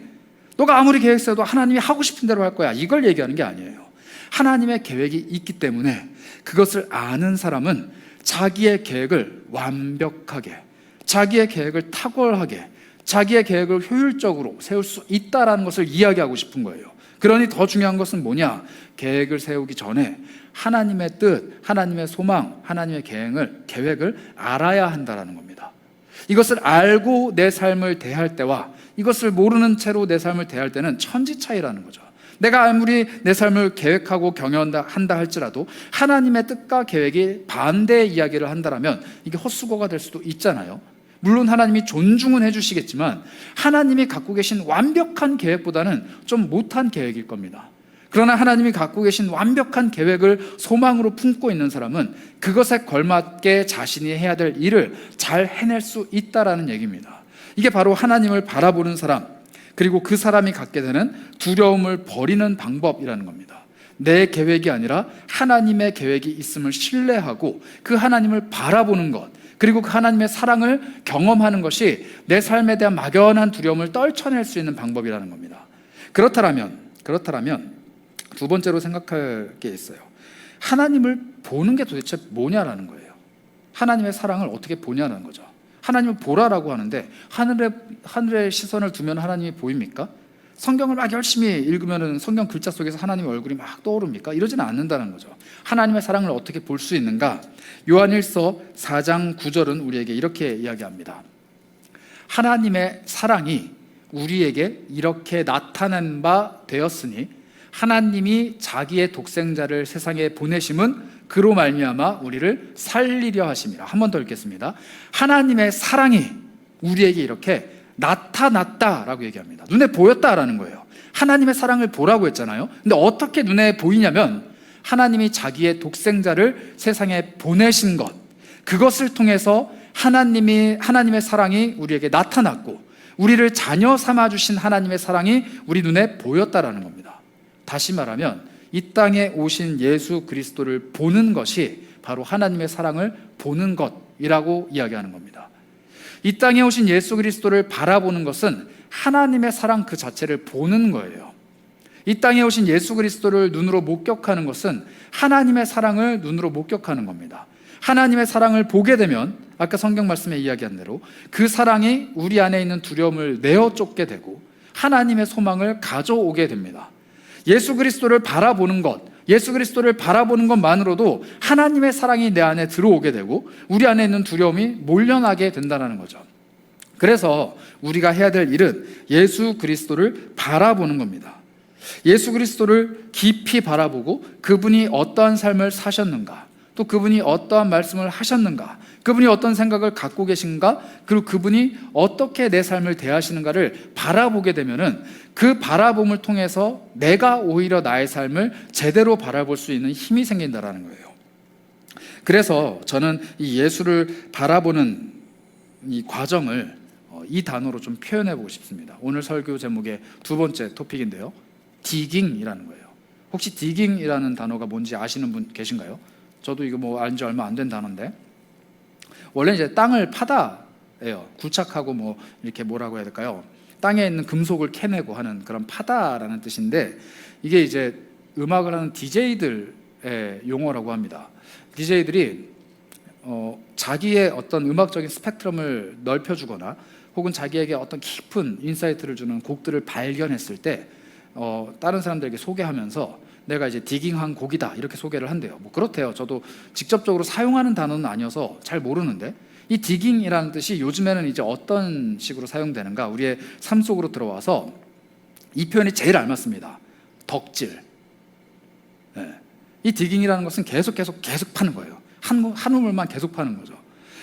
너가 아무리 계획 세워도 하나님이 하고 싶은 대로 할 거야, 이걸 얘기하는 게 아니에요. 하나님의 계획이 있기 때문에 그것을 아는 사람은 자기의 계획을 완벽하게, 자기의 계획을 탁월하게, 자기의 계획을 효율적으로 세울 수 있다는 것을 이야기하고 싶은 거예요. 그러니 더 중요한 것은 뭐냐? 계획을 세우기 전에 하나님의 뜻, 하나님의 소망, 하나님의 계획을 알아야 한다는 겁니다. 이것을 알고 내 삶을 대할 때와 이것을 모르는 채로 내 삶을 대할 때는 천지 차이라는 거죠. 내가 아무리 내 삶을 계획하고 경영한다 할지라도 하나님의 뜻과 계획이 반대의 이야기를 한다면 이게 헛수고가 될 수도 있잖아요. 물론 하나님이 존중은 해주시겠지만 하나님이 갖고 계신 완벽한 계획보다는 좀 못한 계획일 겁니다. 그러나 하나님이 갖고 계신 완벽한 계획을 소망으로 품고 있는 사람은 그것에 걸맞게 자신이 해야 될 일을 잘 해낼 수 있다라는 얘기입니다. 이게 바로 하나님을 바라보는 사람, 그리고 그 사람이 갖게 되는 두려움을 버리는 방법이라는 겁니다. 내 계획이 아니라 하나님의 계획이 있음을 신뢰하고 그 하나님을 바라보는 것, 그리고 그 하나님의 사랑을 경험하는 것이 내 삶에 대한 막연한 두려움을 떨쳐낼 수 있는 방법이라는 겁니다. 그렇다면 두 번째로 생각할 게 있어요. 하나님을 보는 게 도대체 뭐냐라는 거예요. 하나님의 사랑을 어떻게 보냐는 거죠. 하나님을 보라라고 하는데 하늘의 시선을 두면 하나님이 보입니까? 성경을 막 열심히 읽으면 성경 글자 속에서 하나님의 얼굴이 막 떠오릅니까? 이러지는 않는다는 거죠. 하나님의 사랑을 어떻게 볼 수 있는가? 요한일서 4장 9절은 우리에게 이렇게 이야기합니다. 하나님의 사랑이 우리에게 이렇게 나타난 바 되었으니 하나님이 자기의 독생자를 세상에 보내심은 그로 말미암아 우리를 살리려 하심이라. 한 번 더 읽겠습니다. 하나님의 사랑이 우리에게 이렇게 나타났다라고 얘기합니다. 눈에 보였다라는 거예요. 하나님의 사랑을 보라고 했잖아요. 근데 어떻게 눈에 보이냐면 하나님이 자기의 독생자를 세상에 보내신 것, 그것을 통해서 하나님의 사랑이 우리에게 나타났고 우리를 자녀 삼아 주신 하나님의 사랑이 우리 눈에 보였다라는 겁니다. 다시 말하면 이 땅에 오신 예수 그리스도를 보는 것이 바로 하나님의 사랑을 보는 것이라고 이야기하는 겁니다. 이 땅에 오신 예수 그리스도를 바라보는 것은 하나님의 사랑 그 자체를 보는 거예요. 이 땅에 오신 예수 그리스도를 눈으로 목격하는 것은 하나님의 사랑을 눈으로 목격하는 겁니다. 하나님의 사랑을 보게 되면 아까 성경 말씀에 이야기한 대로 그 사랑이 우리 안에 있는 두려움을 내어 쫓게 되고 하나님의 소망을 가져오게 됩니다. 예수 그리스도를 바라보는 것, 예수 그리스도를 바라보는 것만으로도 하나님의 사랑이 내 안에 들어오게 되고 우리 안에 있는 두려움이 몰려나게 된다는 거죠. 그래서 우리가 해야 될 일은 예수 그리스도를 바라보는 겁니다. 예수 그리스도를 깊이 바라보고 그분이 어떠한 삶을 사셨는가, 또 그분이 어떠한 말씀을 하셨는가, 그분이 어떤 생각을 갖고 계신가, 그리고 그분이 어떻게 내 삶을 대하시는가를 바라보게 되면은 그 바라봄을 통해서 내가 오히려 나의 삶을 제대로 바라볼 수 있는 힘이 생긴다라는 거예요. 그래서 저는 이 예수를 바라보는 이 과정을 이 단어로 좀 표현해 보고 싶습니다. 오늘 설교 제목의 두 번째 토픽인데요, 디깅이라는 거예요. 혹시 디깅이라는 단어가 뭔지 아시는 분 계신가요? 저도 이거 안 지 얼마 안 된 단어인데, 원래 이제 땅을 파다예요. 굴착하고 이렇게 뭐라고 해야 될까요? 땅에 있는 금속을 캐내고 하는 그런 파다라는 뜻인데, 이게 이제 음악을 하는 DJ들의 용어라고 합니다. DJ들이 자기의 어떤 음악적인 스펙트럼을 넓혀주거나 혹은 자기에게 어떤 깊은 인사이트를 주는 곡들을 발견했을 때 다른 사람들에게 소개하면서 내가 이제 디깅한 곡이다 이렇게 소개를 한대요. 그렇대요. 저도 직접적으로 사용하는 단어는 아니어서 잘 모르는데, 이 디깅이라는 뜻이 요즘에는 이제 어떤 식으로 사용되는가, 우리의 삶 속으로 들어와서 이 표현이 제일 알맞습니다. 덕질. 네. 이 디깅이라는 것은 계속 파는 거예요. 한 우물만 계속 파는 거죠.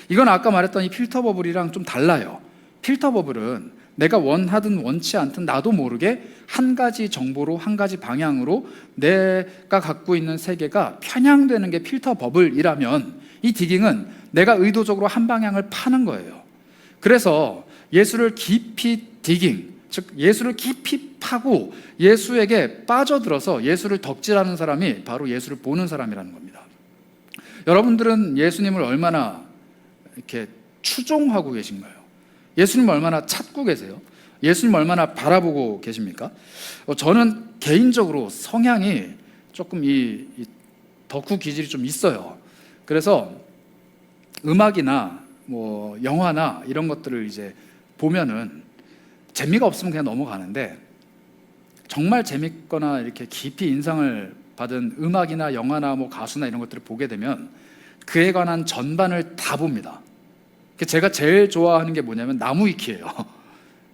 이건 아까 말했던 이 필터 버블이랑 좀 달라요. 필터 버블은 내가 원하든 원치 않든 나도 모르게 한 가지 정보로, 한 가지 방향으로 내가 갖고 있는 세계가 편향되는 게 필터 버블이라면, 이 디깅은 내가 의도적으로 한 방향을 파는 거예요. 그래서 예수를 깊이 디깅, 즉 예수를 깊이 파고 예수에게 빠져들어서 예수를 덕질하는 사람이 바로 예수를 보는 사람이라는 겁니다. 여러분들은 예수님을 얼마나 이렇게 추종하고 계신가요? 예수님을 얼마나 찾고 계세요? 예수님을 얼마나 바라보고 계십니까? 저는 개인적으로 성향이 조금 이 덕후 기질이 좀 있어요. 그래서 음악이나 영화나 이런 것들을 이제 보면은 재미가 없으면 그냥 넘어가는데, 정말 재밌거나 이렇게 깊이 인상을 받은 음악이나 영화나 가수나 이런 것들을 보게 되면 그에 관한 전반을 다 봅니다. 제가 제일 좋아하는 게 뭐냐면 나무위키예요.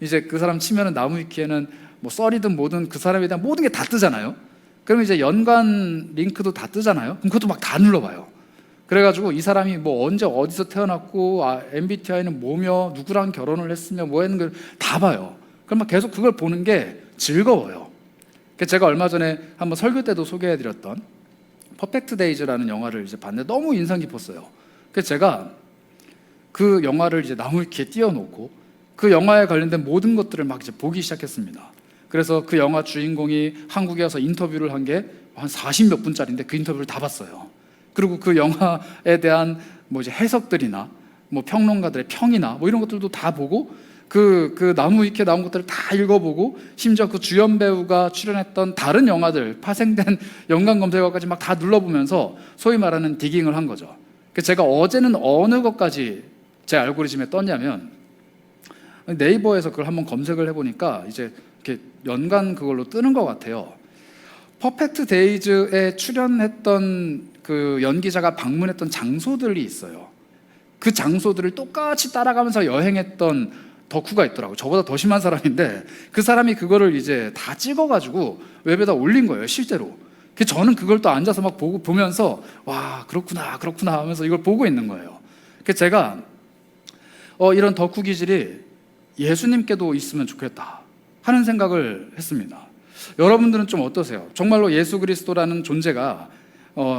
이제 그 사람 치면은 나무위키에는 썰이든 뭐든 그 사람에 대한 모든 게 다 뜨잖아요. 그러면 이제 연관 링크도 다 뜨잖아요. 그럼 그것도 막 다 눌러봐요. 그래가지고 이 사람이 언제 어디서 태어났고, MBTI는 뭐며, 누구랑 결혼을 했으며, 했는 걸 다 봐요. 그럼 막 계속 그걸 보는 게 즐거워요. 제가 얼마 전에 한번 설교 때도 소개해드렸던 퍼펙트 데이즈라는 영화를 이제 봤는데 너무 인상 깊었어요. 그래서 제가 그 영화를 이제 나무위키에 띄워놓고 그 영화에 관련된 모든 것들을 막 이제 보기 시작했습니다. 그래서 그 영화 주인공이 한국에 와서 인터뷰를 한 게 한 40몇 분짜리인데 그 인터뷰를 다 봤어요. 그리고 그 영화에 대한 이제 해석들이나 평론가들의 평이나 이런 것들도 다 보고 그 나무위키에 나온 것들을 다 읽어보고, 심지어 그 주연 배우가 출연했던 다른 영화들 파생된 연관 검색어까지 막 다 눌러보면서 소위 말하는 디깅을 한 거죠. 제가 어제는 어느 것까지 제 알고리즘에 떴냐면, 네이버에서 그걸 한번 검색을 해보니까 이제 이렇게 연관 그걸로 뜨는 것 같아요. 퍼펙트 데이즈에 출연했던 그 연기자가 방문했던 장소들이 있어요. 그 장소들을 똑같이 따라가면서 여행했던 덕후가 있더라고요. 저보다 더 심한 사람인데 그 사람이 그거를 이제 다 찍어가지고 웹에다 올린 거예요, 실제로. 저는 그걸 또 앉아서 막 보면서 와, 그렇구나 하면서 이걸 보고 있는 거예요. 그래서 제가 이런 덕후 기질이 예수님께도 있으면 좋겠다 하는 생각을 했습니다. 여러분들은 좀 어떠세요? 정말로 예수 그리스도라는 존재가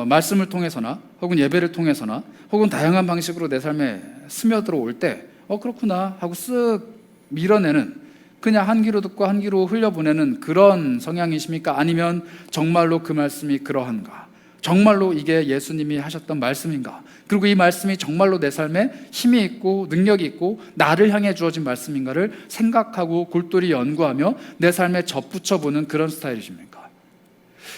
말씀을 통해서나 혹은 예배를 통해서나 혹은 다양한 방식으로 내 삶에 스며들어 올 때 그렇구나 하고 쓱 밀어내는, 그냥 한 귀로 듣고 한 귀로 흘려보내는 그런 성향이십니까? 아니면 정말로 그 말씀이 그러한가? 정말로 이게 예수님이 하셨던 말씀인가? 그리고 이 말씀이 정말로 내 삶에 힘이 있고 능력이 있고 나를 향해 주어진 말씀인가를 생각하고 골똘히 연구하며 내 삶에 접붙여보는 그런 스타일이십니까?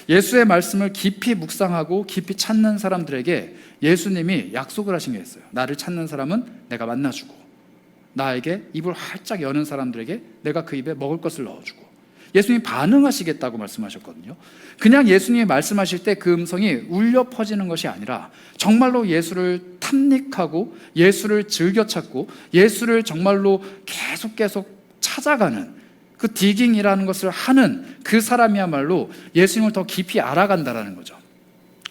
예수의 말씀을 깊이 묵상하고 깊이 찾는 사람들에게 예수님이 약속을 하신 게 있어요. 나를 찾는 사람은 내가 만나주고, 나에게 입을 활짝 여는 사람들에게 내가 그 입에 먹을 것을 넣어주고, 예수님이 반응하시겠다고 말씀하셨거든요. 그냥 예수님이 말씀하실 때 그 음성이 울려 퍼지는 것이 아니라 정말로 예수를 탐닉하고 예수를 즐겨 찾고 예수를 정말로 계속 찾아가는 그 디깅이라는 것을 하는 그 사람이야말로 예수님을 더 깊이 알아간다라는 거죠.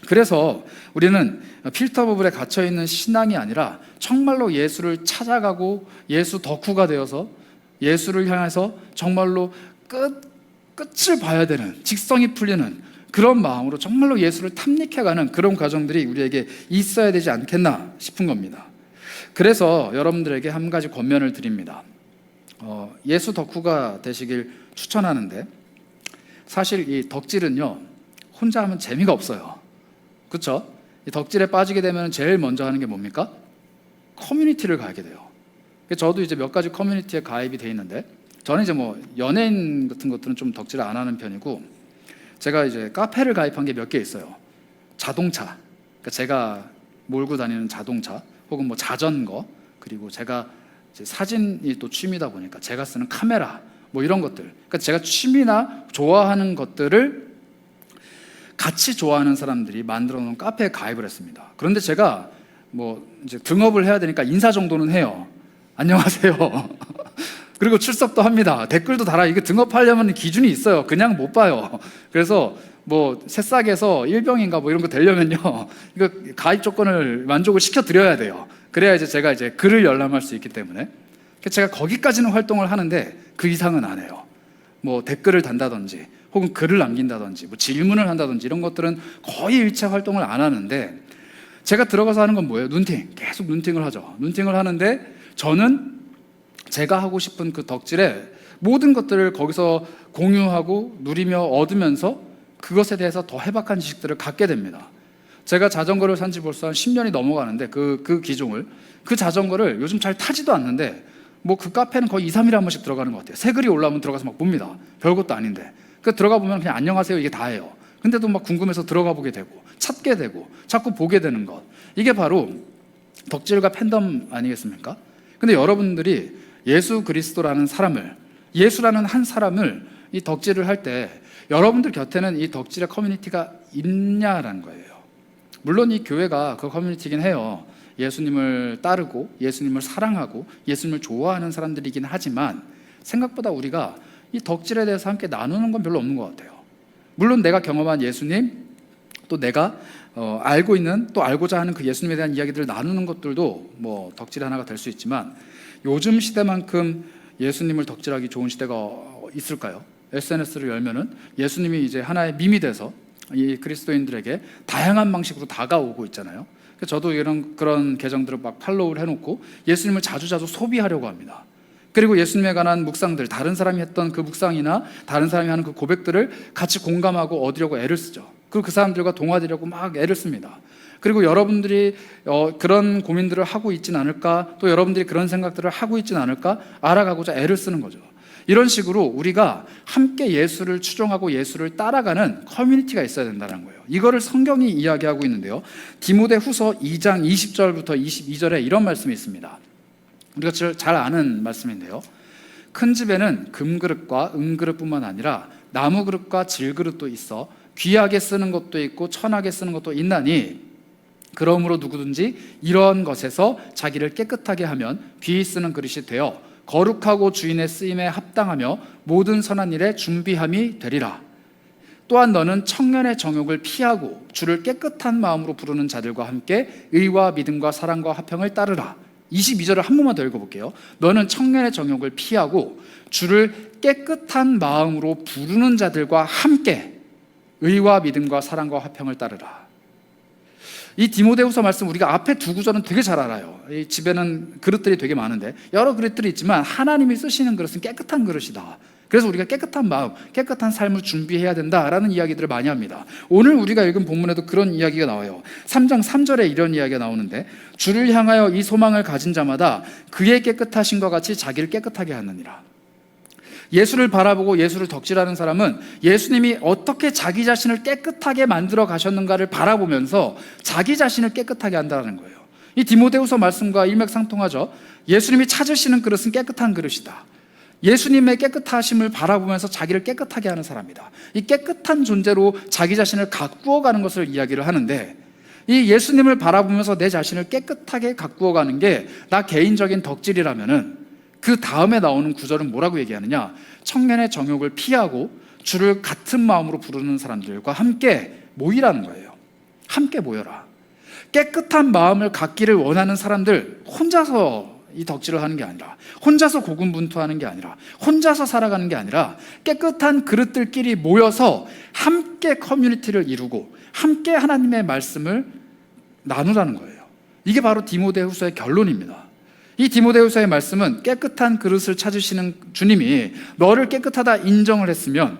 그래서 우리는 필터 버블에 갇혀있는 신앙이 아니라 정말로 예수를 찾아가고 예수 덕후가 되어서 예수를 향해서 정말로 끝을 봐야 되는, 직성이 풀리는 그런 마음으로 정말로 예수를 탐닉해가는 그런 과정들이 우리에게 있어야 되지 않겠나 싶은 겁니다. 그래서 여러분들에게 한 가지 권면을 드립니다. 예수 덕후가 되시길 추천하는데, 사실 이 덕질은요 혼자 하면 재미가 없어요. 그렇죠? 이 덕질에 빠지게 되면 제일 먼저 하는 게 뭡니까? 커뮤니티를 가게 돼요. 저도 이제 몇 가지 커뮤니티에 가입이 돼 있는데, 저는 이제 뭐 연예인 같은 것들은 좀 덕질을 안 하는 편이고, 제가 이제 카페를 가입한 게 몇 개 있어요. 자동차, 그러니까 제가 몰고 다니는 자동차, 혹은 뭐 자전거, 그리고 제가 이제 사진이 또 취미다 보니까 제가 쓰는 카메라, 뭐 이런 것들, 그러니까 제가 취미나 좋아하는 것들을 같이 좋아하는 사람들이 만들어 놓은 카페에 가입을 했습니다. 그런데 제가 뭐 이제 등업을 해야 되니까 인사 정도는 해요. 안녕하세요. 그리고 출석도 합니다. 댓글도 달아. 이게 등업하려면 기준이 있어요. 그냥 못 봐요. 그래서 뭐 새싹에서 일병인가 뭐 이런 거 되려면요, 이거 가입 조건을 만족을 시켜 드려야 돼요. 그래야 이제 제가 이제 글을 열람할 수 있기 때문에 제가 거기까지는 활동을 하는데 그 이상은 안 해요. 뭐 댓글을 단다든지 혹은 글을 남긴다든지 뭐 질문을 한다든지 이런 것들은 거의 일체 활동을 안 하는데, 제가 들어가서 하는 건 뭐예요? 눈팅. 계속 눈팅을 하죠. 눈팅을 하는데 저는 제가 하고 싶은 그 덕질에 모든 것들을 거기서 공유하고 누리며 얻으면서 그것에 대해서 더 해박한 지식들을 갖게 됩니다. 제가 자전거를 산지 벌써 한 10년이 넘어가는데 그 기종을, 그 자전거를 요즘 잘 타지도 않는데 뭐 그 카페는 거의 2, 3일에 한 번씩 들어가는 것 같아요. 새 글이 올라오면 들어가서 막 봅니다. 별것도 아닌데. 그 들어가 보면 그냥 안녕하세요 이게 다예요. 근데도 막 궁금해서 들어가 보게 되고 찾게 되고 자꾸 보게 되는 것, 이게 바로 덕질과 팬덤 아니겠습니까? 근데 여러분들이 예수 그리스도라는 사람을, 예수라는 한 사람을 이 덕질을 할 때 여러분들 곁에는 이 덕질의 커뮤니티가 있냐라는 거예요. 물론 이 교회가 그 커뮤니티이긴 해요. 예수님을 따르고 예수님을 사랑하고 예수님을 좋아하는 사람들이긴 하지만 생각보다 우리가 이 덕질에 대해서 함께 나누는 건 별로 없는 것 같아요. 물론 내가 경험한 예수님, 또 내가 알고 있는, 또 알고자 하는 그 예수님에 대한 이야기들을 나누는 것들도 뭐 덕질 하나가 될 수 있지만, 요즘 시대만큼 예수님을 덕질하기 좋은 시대가 있을까요? SNS를 열면은 예수님이 이제 하나의 밈이 돼서 이 그리스도인들에게 다양한 방식으로 다가오고 있잖아요. 저도 그런 계정들을 막 팔로우를 해놓고 예수님을 자주 소비하려고 합니다. 그리고 예수님에 관한 묵상들, 다른 사람이 했던 그 묵상이나 다른 사람이 하는 그 고백들을 같이 공감하고 얻으려고 애를 쓰죠. 그리고 그 사람들과 동화되려고 막 애를 씁니다. 그리고 여러분들이 그런 고민들을 하고 있진 않을까, 또 여러분들이 그런 생각들을 하고 있진 않을까 알아가고자 애를 쓰는 거죠. 이런 식으로 우리가 함께 예수를 추종하고 예수를 따라가는 커뮤니티가 있어야 된다는 거예요. 이거를 성경이 이야기하고 있는데요, 디모데 후서 2장 20절부터 22절에 이런 말씀이 있습니다. 우리가 잘 아는 말씀인데요, 큰 집에는 금그릇과 은그릇뿐만 아니라 나무그릇과 질그릇도 있어 귀하게 쓰는 것도 있고 천하게 쓰는 것도 있나니, 그러므로 누구든지 이런 것에서 자기를 깨끗하게 하면 귀히 쓰는 그릇이 되어 거룩하고 주인의 쓰임에 합당하며 모든 선한 일에 준비함이 되리라. 또한 너는 청년의 정욕을 피하고 주를 깨끗한 마음으로 부르는 자들과 함께 의와 믿음과 사랑과 화평을 따르라. 22절을 한 번만 더 읽어볼게요. 너는 청년의 정욕을 피하고 주를 깨끗한 마음으로 부르는 자들과 함께 의와 믿음과 사랑과 화평을 따르라. 이 디모데후서 말씀 우리가 앞에 두 구절은 되게 잘 알아요. 이 집에는 그릇들이 되게 많은데 여러 그릇들이 있지만 하나님이 쓰시는 그릇은 깨끗한 그릇이다. 그래서 우리가 깨끗한 마음, 깨끗한 삶을 준비해야 된다라는 이야기들을 많이 합니다. 오늘 우리가 읽은 본문에도 그런 이야기가 나와요. 3장 3절에 이런 이야기가 나오는데 주를 향하여 이 소망을 가진 자마다 그의 깨끗하심과 같이 자기를 깨끗하게 하느니라. 예수를 바라보고 예수를 덕질하는 사람은 예수님이 어떻게 자기 자신을 깨끗하게 만들어 가셨는가를 바라보면서 자기 자신을 깨끗하게 한다는 거예요. 이 디모데후서 말씀과 일맥상통하죠. 예수님이 찾으시는 그릇은 깨끗한 그릇이다. 예수님의 깨끗하심을 바라보면서 자기를 깨끗하게 하는 사람이다. 이 깨끗한 존재로 자기 자신을 가꾸어가는 것을 이야기를 하는데, 이 예수님을 바라보면서 내 자신을 깨끗하게 가꾸어가는 게 나 개인적인 덕질이라면은 그 다음에 나오는 구절은 뭐라고 얘기하느냐? 청년의 정욕을 피하고 주를 같은 마음으로 부르는 사람들과 함께 모이라는 거예요. 함께 모여라. 깨끗한 마음을 갖기를 원하는 사람들, 혼자서 이 덕질을 하는 게 아니라, 혼자서 고군분투하는 게 아니라, 혼자서 살아가는 게 아니라 깨끗한 그릇들끼리 모여서 함께 커뮤니티를 이루고 함께 하나님의 말씀을 나누라는 거예요. 이게 바로 디모데후서의 결론입니다. 이 디모데후서의 말씀은 깨끗한 그릇을 찾으시는 주님이 너를 깨끗하다 인정을 했으면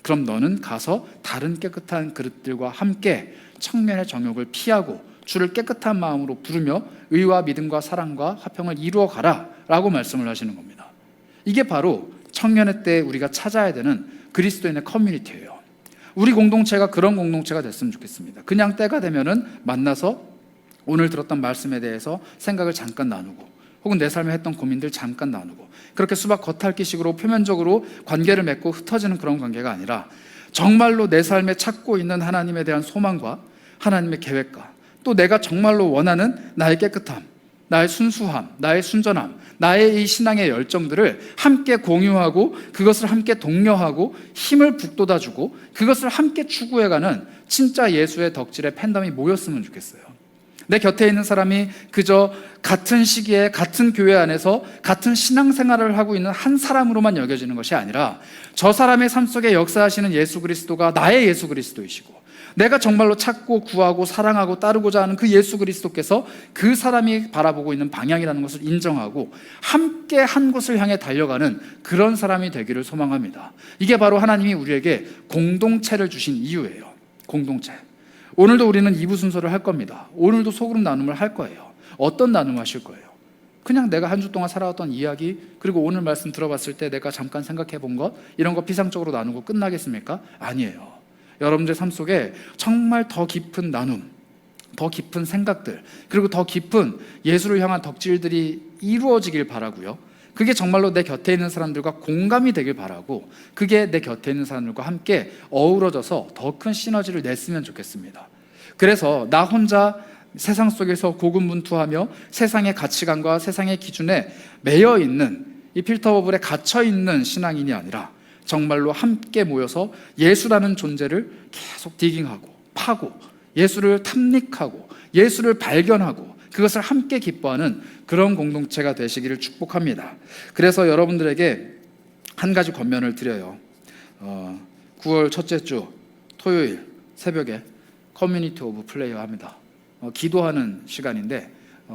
그럼 너는 가서 다른 깨끗한 그릇들과 함께 청년의 정욕을 피하고 주를 깨끗한 마음으로 부르며 의와 믿음과 사랑과 화평을 이루어 가라 라고 말씀을 하시는 겁니다. 이게 바로 청년의 때 우리가 찾아야 되는 그리스도인의 커뮤니티예요. 우리 공동체가 그런 공동체가 됐으면 좋겠습니다. 그냥 때가 되면은 만나서 오늘 들었던 말씀에 대해서 생각을 잠깐 나누고, 혹은 내 삶에 했던 고민들 잠깐 나누고, 그렇게 수박 겉핥기식으로 표면적으로 관계를 맺고 흩어지는 그런 관계가 아니라 정말로 내 삶에 찾고 있는 하나님에 대한 소망과 하나님의 계획과 또 내가 정말로 원하는 나의 깨끗함, 나의 순수함, 나의 순전함, 나의 이 신앙의 열정들을 함께 공유하고 그것을 함께 독려하고 힘을 북돋아주고 그것을 함께 추구해가는 진짜 예수의 덕질의 팬덤이 모였으면 좋겠어요. 내 곁에 있는 사람이 그저 같은 시기에 같은 교회 안에서 같은 신앙생활을 하고 있는 한 사람으로만 여겨지는 것이 아니라 저 사람의 삶 속에 역사하시는 예수 그리스도가 나의 예수 그리스도이시고 내가 정말로 찾고 구하고 사랑하고 따르고자 하는 그 예수 그리스도께서 그 사람이 바라보고 있는 방향이라는 것을 인정하고 함께 한 곳을 향해 달려가는 그런 사람이 되기를 소망합니다. 이게 바로 하나님이 우리에게 공동체를 주신 이유예요. 공동체. 오늘도 우리는 2부 순서를 할 겁니다. 오늘도 소그룹 나눔을 할 거예요. 어떤 나눔 하실 거예요? 그냥 내가 한 주 동안 살아왔던 이야기, 그리고 오늘 말씀 들어봤을 때 내가 잠깐 생각해 본 것, 이런 거 피상적으로 나누고 끝나겠습니까? 아니에요. 여러분들 삶 속에 정말 더 깊은 나눔, 더 깊은 생각들, 그리고 더 깊은 예수를 향한 덕질들이 이루어지길 바라고요. 그게 정말로 내 곁에 있는 사람들과 공감이 되길 바라고, 그게 내 곁에 있는 사람들과 함께 어우러져서 더 큰 시너지를 냈으면 좋겠습니다. 그래서 나 혼자 세상 속에서 고군분투하며 세상의 가치관과 세상의 기준에 매여 있는 이 필터 버블에 갇혀 있는 신앙인이 아니라 정말로 함께 모여서 예수라는 존재를 계속 디깅하고 파고 예수를 탐닉하고 예수를 발견하고 그것을 함께 기뻐하는 그런 공동체가 되시기를 축복합니다. 그래서 여러분들에게 한 가지 권면을 드려요. 9월 첫째 주 토요일 새벽에 커뮤니티 오브 플레이어 합니다. 기도하는 시간인데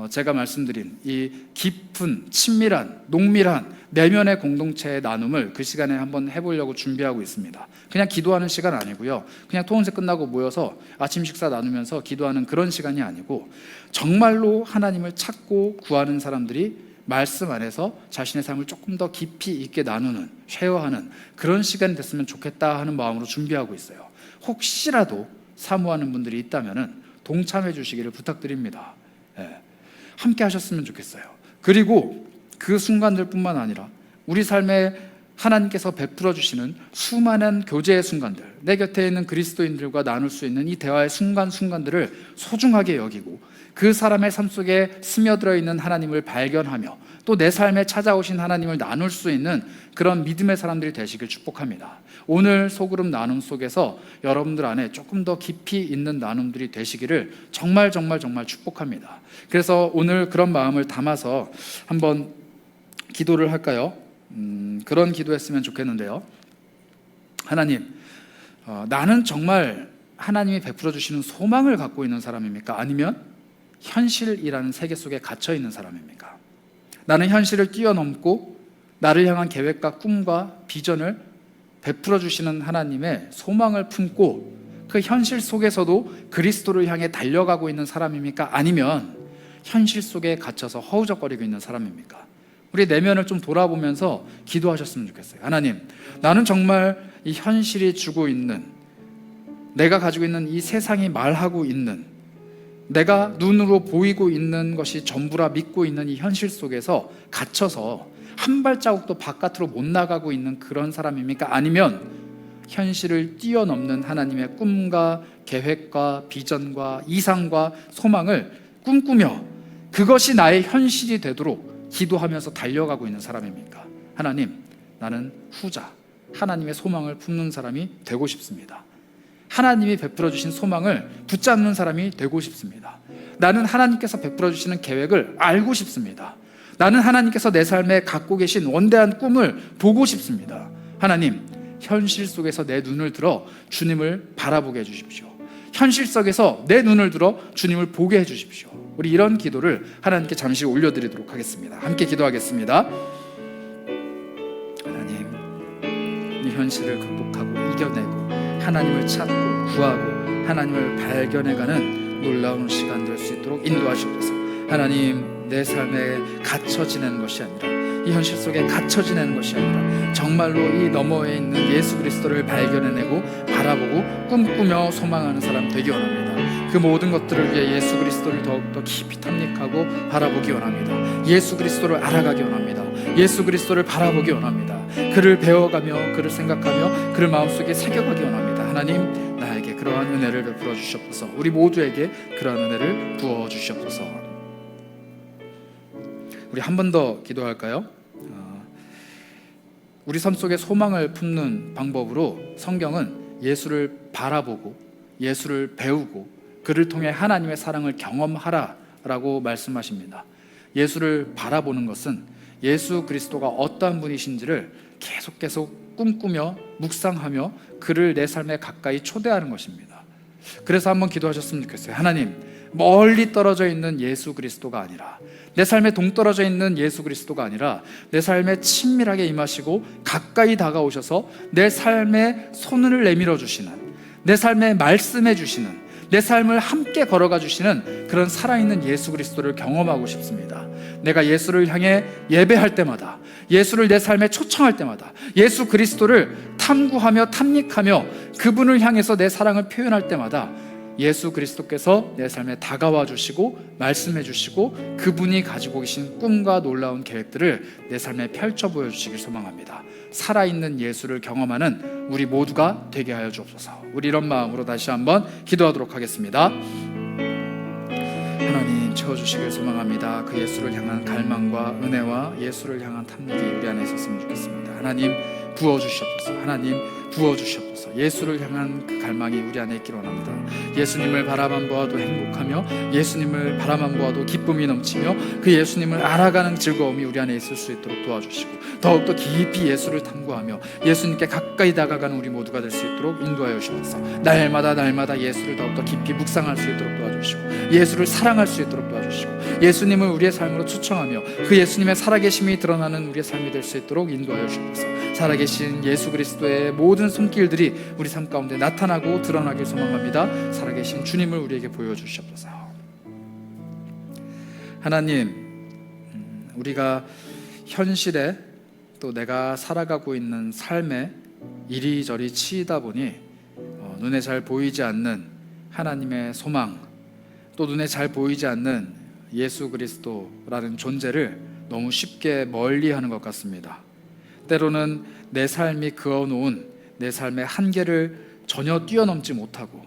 제가 말씀드린 이 깊은 친밀한 농밀한 내면의 공동체의 나눔을 그 시간에 한번 해보려고 준비하고 있습니다. 그냥 기도하는 시간 아니고요, 그냥 토론회 끝나고 모여서 아침 식사 나누면서 기도하는 그런 시간이 아니고 정말로 하나님을 찾고 구하는 사람들이 말씀 안에서 자신의 삶을 조금 더 깊이 있게 나누는, 쉐어하는 그런 시간이 됐으면 좋겠다 하는 마음으로 준비하고 있어요. 혹시라도 사모하는 분들이 있다면 동참해 주시기를 부탁드립니다. 함께 하셨으면 좋겠어요. 그리고 그 순간들뿐만 아니라 우리 삶에 하나님께서 베풀어 주시는 수많은 교제의 순간들, 내 곁에 있는 그리스도인들과 나눌 수 있는 이 대화의 순간순간들을 소중하게 여기고 그 사람의 삶 속에 스며들어 있는 하나님을 발견하며 또 내 삶에 찾아오신 하나님을 나눌 수 있는 그런 믿음의 사람들이 되시길 축복합니다. 오늘 소그룹 나눔 속에서 여러분들 안에 조금 더 깊이 있는 나눔들이 되시기를 정말 축복합니다. 그래서 오늘 그런 마음을 담아서 한번 기도를 할까요? 그런 기도했으면 좋겠는데요. 하나님, 나는 정말 하나님이 베풀어 주시는 소망을 갖고 있는 사람입니까? 아니면 현실이라는 세계 속에 갇혀 있는 사람입니까? 나는 현실을 뛰어넘고 나를 향한 계획과 꿈과 비전을 베풀어 주시는 하나님의 소망을 품고 그 현실 속에서도 그리스도를 향해 달려가고 있는 사람입니까? 아니면 현실 속에 갇혀서 허우적거리고 있는 사람입니까? 우리 내면을 좀 돌아보면서 기도하셨으면 좋겠어요. 하나님, 나는 정말 이 현실이 주고 있는, 내가 가지고 있는 이 세상이 말하고 있는, 내가 눈으로 보이고 있는 것이 전부라 믿고 있는 이 현실 속에서 갇혀서 한 발자국도 바깥으로 못 나가고 있는 그런 사람입니까? 아니면 현실을 뛰어넘는 하나님의 꿈과 계획과 비전과 이상과 소망을 꿈꾸며 그것이 나의 현실이 되도록 기도하면서 달려가고 있는 사람입니까? 하나님, 나는 후자, 하나님의 소망을 품는 사람이 되고 싶습니다. 하나님이 베풀어 주신 소망을 붙잡는 사람이 되고 싶습니다. 나는 하나님께서 베풀어 주시는 계획을 알고 싶습니다. 나는 하나님께서 내 삶에 갖고 계신 원대한 꿈을 보고 싶습니다. 하나님, 현실 속에서 내 눈을 들어 주님을 바라보게 해주십시오. 현실 속에서 내 눈을 들어 주님을 보게 해주십시오. 우리 이런 기도를 하나님께 잠시 올려드리도록 하겠습니다. 함께 기도하겠습니다. 하나님, 이 현실을 극복하고 이겨내고 하나님을 찾고 구하고 하나님을 발견해가는 놀라운 시간 될 수 있도록 인도하시옵소서. 하나님, 내 삶에 갇혀 지내는 것이 아니라, 이 현실 속에 갇혀 지내는 것이 아니라 정말로 이 너머에 있는 예수 그리스도를 발견해내고 바라보고 꿈꾸며 소망하는 사람 되기 원합니다. 그 모든 것들을 위해 예수 그리스도를 더욱더 깊이 탐닉하고 바라보기 원합니다. 예수 그리스도를 알아가기 원합니다. 예수 그리스도를 바라보기 원합니다. 그를 배워가며 그를 생각하며 그를 마음속에 새겨가기 원합니다. 하나님, 나에게 그러한 은혜를 베풀어 주시옵소서. 우리 모두에게 그러한 은혜를 부어 주시옵소서. 우리 한 번 더 기도할까요? 우리 삶 속에 소망을 품는 방법으로 성경은 예수를 바라보고 예수를 배우고 그를 통해 하나님의 사랑을 경험하라라고 말씀하십니다. 예수를 바라보는 것은 예수 그리스도가 어떠한 분이신지를 계속 꿈꾸며 묵상하며 그를 내 삶에 가까이 초대하는 것입니다. 그래서 한번 기도하셨으면 좋겠어요. 하나님, 멀리 떨어져 있는 예수 그리스도가 아니라, 내 삶에 동떨어져 있는 예수 그리스도가 아니라 내 삶에 친밀하게 임하시고 가까이 다가오셔서 내 삶에 손을 내밀어 주시는, 내 삶에 말씀해 주시는, 내 삶을 함께 걸어가 주시는 그런 살아있는 예수 그리스도를 경험하고 싶습니다. 내가 예수를 향해 예배할 때마다, 예수를 내 삶에 초청할 때마다, 예수 그리스도를 탐구하며 탐닉하며 그분을 향해서 내 사랑을 표현할 때마다 예수 그리스도께서 내 삶에 다가와 주시고 말씀해 주시고 그분이 가지고 계신 꿈과 놀라운 계획들을 내 삶에 펼쳐 보여주시길 소망합니다. 살아있는 예수를 경험하는 우리 모두가 되게 하여 주옵소서. 우리 이런 마음으로 다시 한번 기도하도록 하겠습니다. 하나님, 채워주시길 소망합니다. 그 예수를 향한 갈망과 은혜와 예수를 향한 탐닉이 우리 안에 있었으면 좋겠습니다. 하나님, 부어주시옵소서. 하나님, 부어주시옵소서. 예수를 향한 그 갈망이 우리 안에 있기를 원합니다. 예수님을 바라만 보아도 행복하며 예수님을 바라만 보아도 기쁨이 넘치며 그 예수님을 알아가는 즐거움이 우리 안에 있을 수 있도록 도와주시고 더욱더 깊이 예수를 탐구하며 예수님께 가까이 다가가는 우리 모두가 될 수 있도록 인도하여 주셔서 날마다 예수를 더욱더 깊이 묵상할 수 있도록 도와주시고 예수를 사랑할 수 있도록 도와주시고 예수님을 우리의 삶으로 초청하며 그 예수님의 살아계심이 드러나는 우리의 삶이 될 수 있도록 인도하여 주셔서 살아계신 예수 그리스도의 모든 손길들이 우리 삶 가운데 나타나고 드러나길 소망합니다. 살아계신 주님을 우리에게 보여주시옵소서. 하나님, 우리가 현실에 또 내가 살아가고 있는 삶에 이리저리 치이다 보니 눈에 잘 보이지 않는 하나님의 소망, 또 눈에 잘 보이지 않는 예수 그리스도라는 존재를 너무 쉽게 멀리하는 것 같습니다. 때로는 내 삶이 그어놓은 내 삶의 한계를 전혀 뛰어넘지 못하고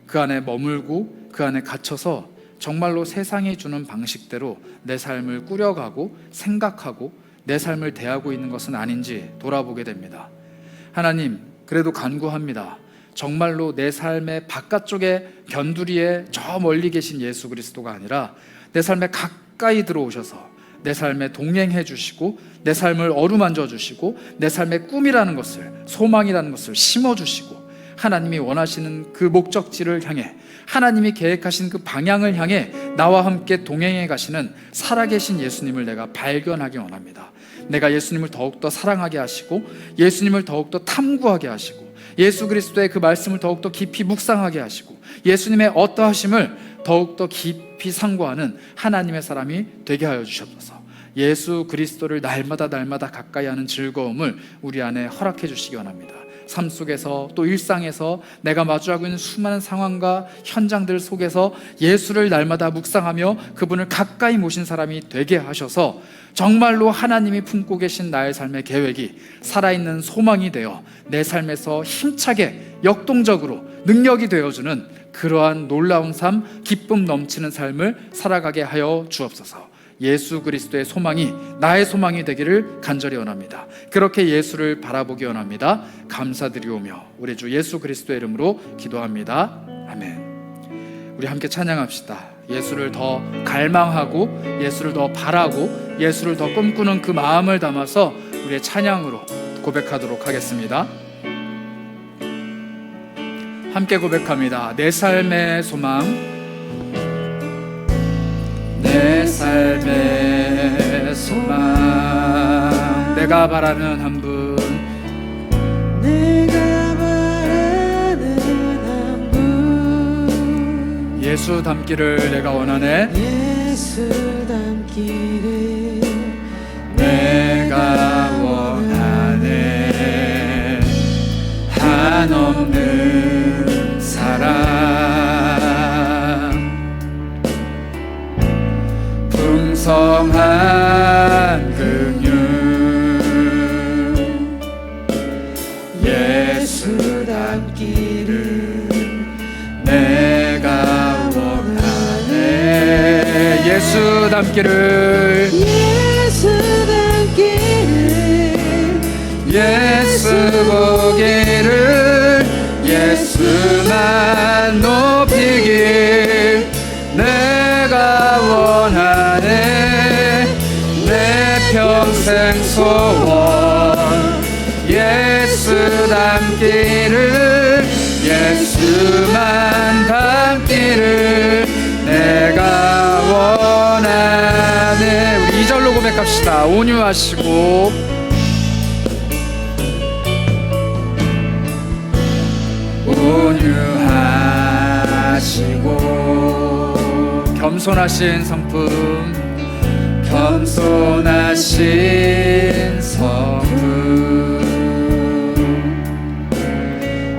그 안에 머물고 그 안에 갇혀서 정말로 세상이 주는 방식대로 내 삶을 꾸려가고 생각하고 내 삶을 대하고 있는 것은 아닌지 돌아보게 됩니다. 하나님, 그래도 간구합니다. 정말로 내 삶의 바깥쪽에 변두리에 저 멀리 계신 예수 그리스도가 아니라 내 삶에 가까이 들어오셔서 내 삶에 동행해 주시고 내 삶을 어루만져 주시고 내 삶의 꿈이라는 것을, 소망이라는 것을 심어 주시고 하나님이 원하시는 그 목적지를 향해, 하나님이 계획하신 그 방향을 향해 나와 함께 동행해 가시는 살아계신 예수님을 내가 발견하기 원합니다. 내가 예수님을 더욱더 사랑하게 하시고 예수님을 더욱더 탐구하게 하시고 예수 그리스도의 그 말씀을 더욱더 깊이 묵상하게 하시고 예수님의 어떠하심을 더욱더 깊이 상고하는 하나님의 사람이 되게 하여 주시옵소서. 예수 그리스도를 날마다 가까이 하는 즐거움을 우리 안에 허락해 주시기 원합니다. 삶 속에서 또 일상에서 내가 마주하고 있는 수많은 상황과 현장들 속에서 예수를 날마다 묵상하며 그분을 가까이 모신 사람이 되게 하셔서 정말로 하나님이 품고 계신 나의 삶의 계획이 살아있는 소망이 되어 내 삶에서 힘차게 역동적으로 능력이 되어주는 그러한 놀라운 삶, 기쁨 넘치는 삶을 살아가게 하여 주옵소서. 예수 그리스도의 소망이 나의 소망이 되기를 간절히 원합니다. 그렇게 예수를 바라보기 원합니다. 감사드리오며 우리 주 예수 그리스도의 이름으로 기도합니다. 아멘. 우리 함께 찬양합시다. 예수를 더 갈망하고 예수를 더 바라고 예수를 더 꿈꾸는 그 마음을 담아서 우리의 찬양으로 고백하도록 하겠습니다. 함께 고백합니다. 내 삶의 소망, 내 삶의 소망, 내가 바라는 한 분, 내가 바라는 한 분, 예수 닮기를 내가 원하네. 예수 닮기를 내가 원하네. 한없는 사랑, 풍성한 긍휼, 예수 닮기를 내가 원하네. 예수 닮기를, 예수 닮기를 예수 보기를, 예수만 높이길 내가 원하네. 내 평생 소원, 예수 닮기를, 예수만 닮기를 내가 원하네. 우리 2절로 고백합시다. 온유하시고 온유하시고 겸손하신 성품, 겸손하신 성품,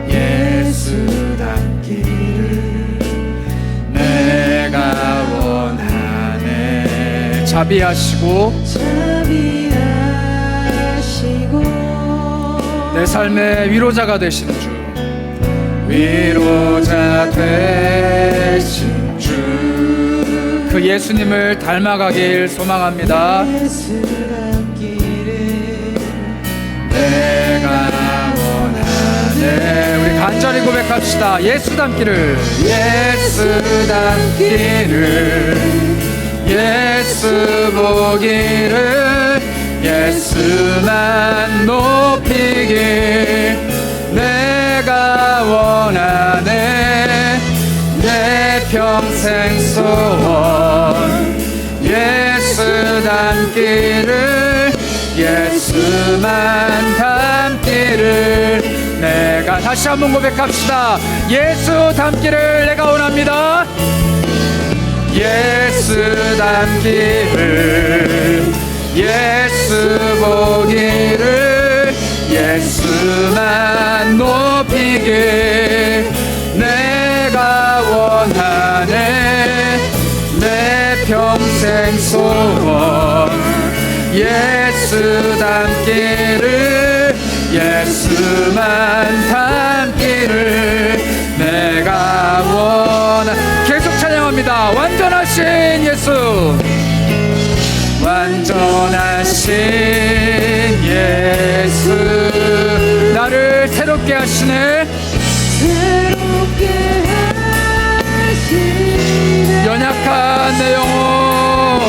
예수 닮기를 내가 원하네. 자비하시고 내 삶의 위로자가 되시는 주, 위로자 되신 주, 그 예수님을 닮아가길 소망합니다. 예수 닮기를 내가 원하네. 우리 간절히 고백합시다. 예수 닮기를, 예수 닮기를, 예수 보기를, 예수만 높이길 내가 원하네. 내 평생 소원, 예수 닮기를, 예수만 닮기를 내가, 다시 한번 고백합시다. 예수 닮기를 내가 원합니다. 예수 닮기를, 예수 보기를, 예수만 높이길 내가 원하네. 내 평생 소원, 예수 닮기를, 예수만 닮기를 내가 원하네. 계속 찬양합니다. 완전한 예수, 완전하신 예수, 나를 새롭게 하시네. 새롭게 하시네. 연약한 내 영혼,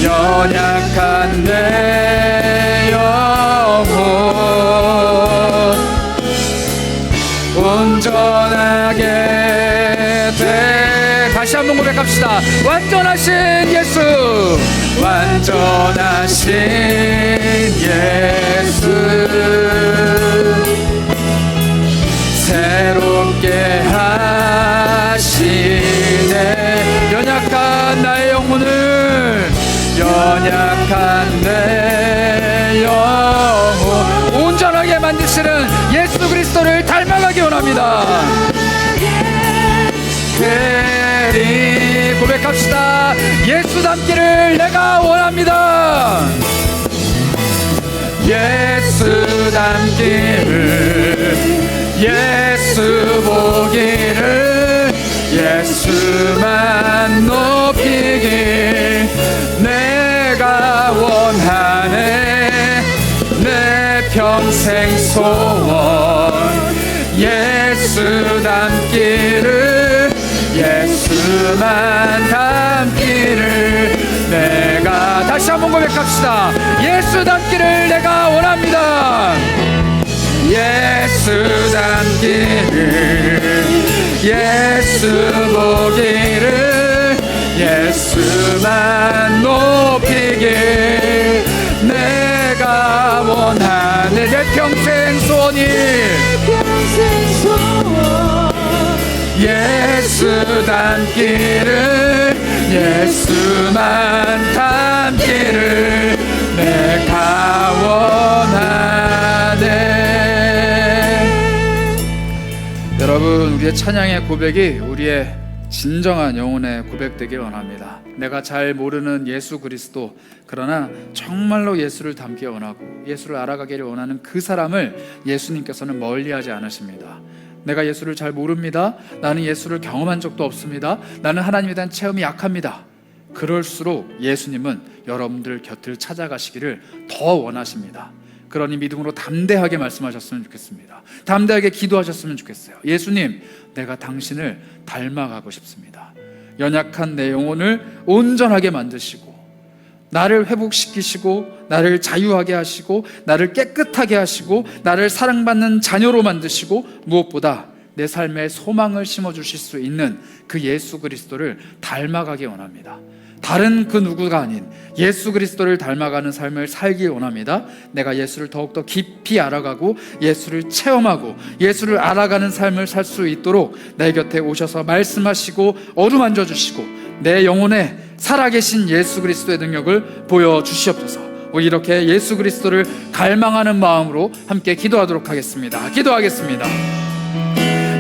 연약한 내 영혼 온전하게 돼. 다시 한번 고백합시다. 완전하신 예수, 완전하신 예수, 새롭게 하시네. 연약한 나의 영혼을, 연약한 내 영혼 온전하게 만드시는 예수 그리스도를 닮아가기 원합니다. 그리 고백합시다. 예수 닮기를 내가 원합니다. 예수 닮기를, 예수 보기를, 예수만 높이길 내가 원하네. 내 평생 소원, 예수 닮기를, 예수만 닮기를 내가. 다시 한번 고백합시다. 예수 닮기를 내가 원합니다. 예수 닮기를, 예수 보기를, 예수만 높이길 내가 원하네. 내 평생 소원이, 평생 소원, 예수 닮기를, 예수만 닮기를 내가 원하네. 여러분, 우리의 찬양의 고백이 우리의 진정한 영혼의 고백되길 원합니다. 내가 잘 모르는 예수 그리스도, 그러나 정말로 예수를 닮기 원하고 예수를 알아가기를 원하는 그 사람을 예수님께서는 멀리하지 않으십니다. 내가 예수를 잘 모릅니다. 나는 예수를 경험한 적도 없습니다. 나는 하나님에 대한 체험이 약합니다. 그럴수록 예수님은 여러분들 곁을 찾아가시기를 더 원하십니다. 그러니 믿음으로 담대하게 말씀하셨으면 좋겠습니다. 담대하게 기도하셨으면 좋겠어요. 예수님, 내가 당신을 닮아가고 싶습니다. 연약한 내 영혼을 온전하게 만드시고 나를 회복시키시고 나를 자유하게 하시고 나를 깨끗하게 하시고 나를 사랑받는 자녀로 만드시고 무엇보다 내 삶에 소망을 심어주실 수 있는 그 예수 그리스도를 닮아가기 원합니다. 다른 그 누구가 아닌 예수 그리스도를 닮아가는 삶을 살기 원합니다. 내가 예수를 더욱더 깊이 알아가고 예수를 체험하고 예수를 알아가는 삶을 살 수 있도록 내 곁에 오셔서 말씀하시고 어루만져 주시고 내 영혼에 살아계신 예수 그리스도의 능력을 보여주시옵소서. 이렇게 예수 그리스도를 갈망하는 마음으로 함께 기도하도록 하겠습니다. 기도하겠습니다.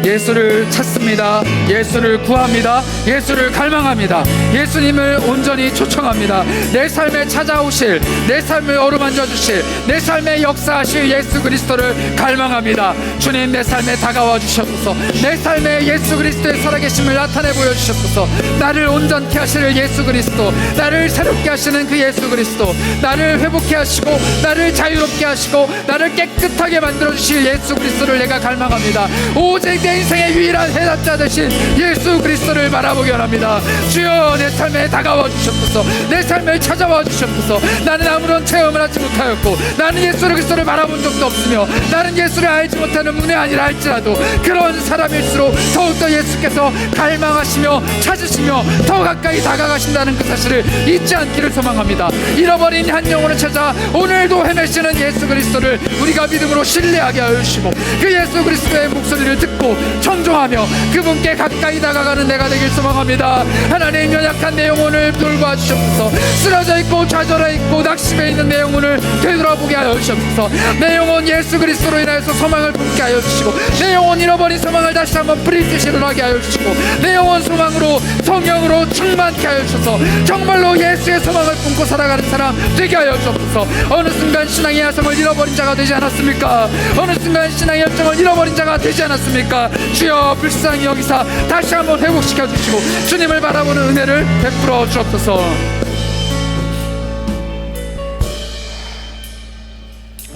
예수를 찾습니다. 예수를 구합니다. 예수를 갈망합니다. 예수님을 온전히 초청합니다. 내 삶에 찾아오실, 내 삶을 어루만져 주실, 내 삶에 역사하실 예수 그리스도를 갈망합니다. 주님, 내 삶에 다가와 주셔서 내 삶에 예수 그리스도의 살아계심을 나타내 보여주셔서 나를 온전케 하시는 예수 그리스도, 나를 새롭게 하시는 그 예수 그리스도, 나를 회복케 하시고 나를 자유롭게 하시고 나를 깨끗하게 만들어 주실 예수 그리스도를 내가 갈망합니다. 오직 내 인생의 유일한 해답자 되신 예수 그리스도를 바라보기 원합니다. 주여, 내 삶에 다가와 주셨소서. 내 삶을 찾아와 주셨소서. 나는 아무런 체험을 하지 못하였고 나는 예수 그리스도를 바라본 적도 없으며 나는 예수를 알지 못하는 분이 아니라 할지라도 그런 사람일수록 더욱더 예수께서 갈망하시며 찾으시며 더 가까이 다가가신다는 그 사실을 잊지 않기를 소망합니다. 잃어버린 한 영혼을 찾아 오늘도 헤매시는 예수 그리스도를 우리가 믿음으로 신뢰하게 하여 주시고 그 예수 그리스도의 목소리를 듣고 청종하며 그분께 가까이 다가가는 내가 되길 소망합니다. 하나님, 연약한 내 영혼을 돌봐 주시옵소서. 쓰러져 있고 좌절해 있고 낙심해 있는 내 영혼을 되돌아보게 하여 주시옵소서. 내 영혼 예수 그리스도로 인하여서 소망을 품게 하여 주시고 내 영혼 잃어버린 소망을 다시 한번 브릿듯이 일어나게 하여 주시고 내 영혼 소망으로 성령으로 충만케 하여 주셔서 정말로 예수의 소망을 품고 살아가는 사람 되게 하여 주옵소서. 어느 순간 신앙의 야성을 잃어버린 자가 되지 않았습니까? 어느 순간 신앙의 열정을 잃어버린 자가 되지 않았습니까? 주여 불쌍히 여기사 다시 한번 회복시켜 주시고 주님을 바라보는 은혜를 베풀어 주옵소서.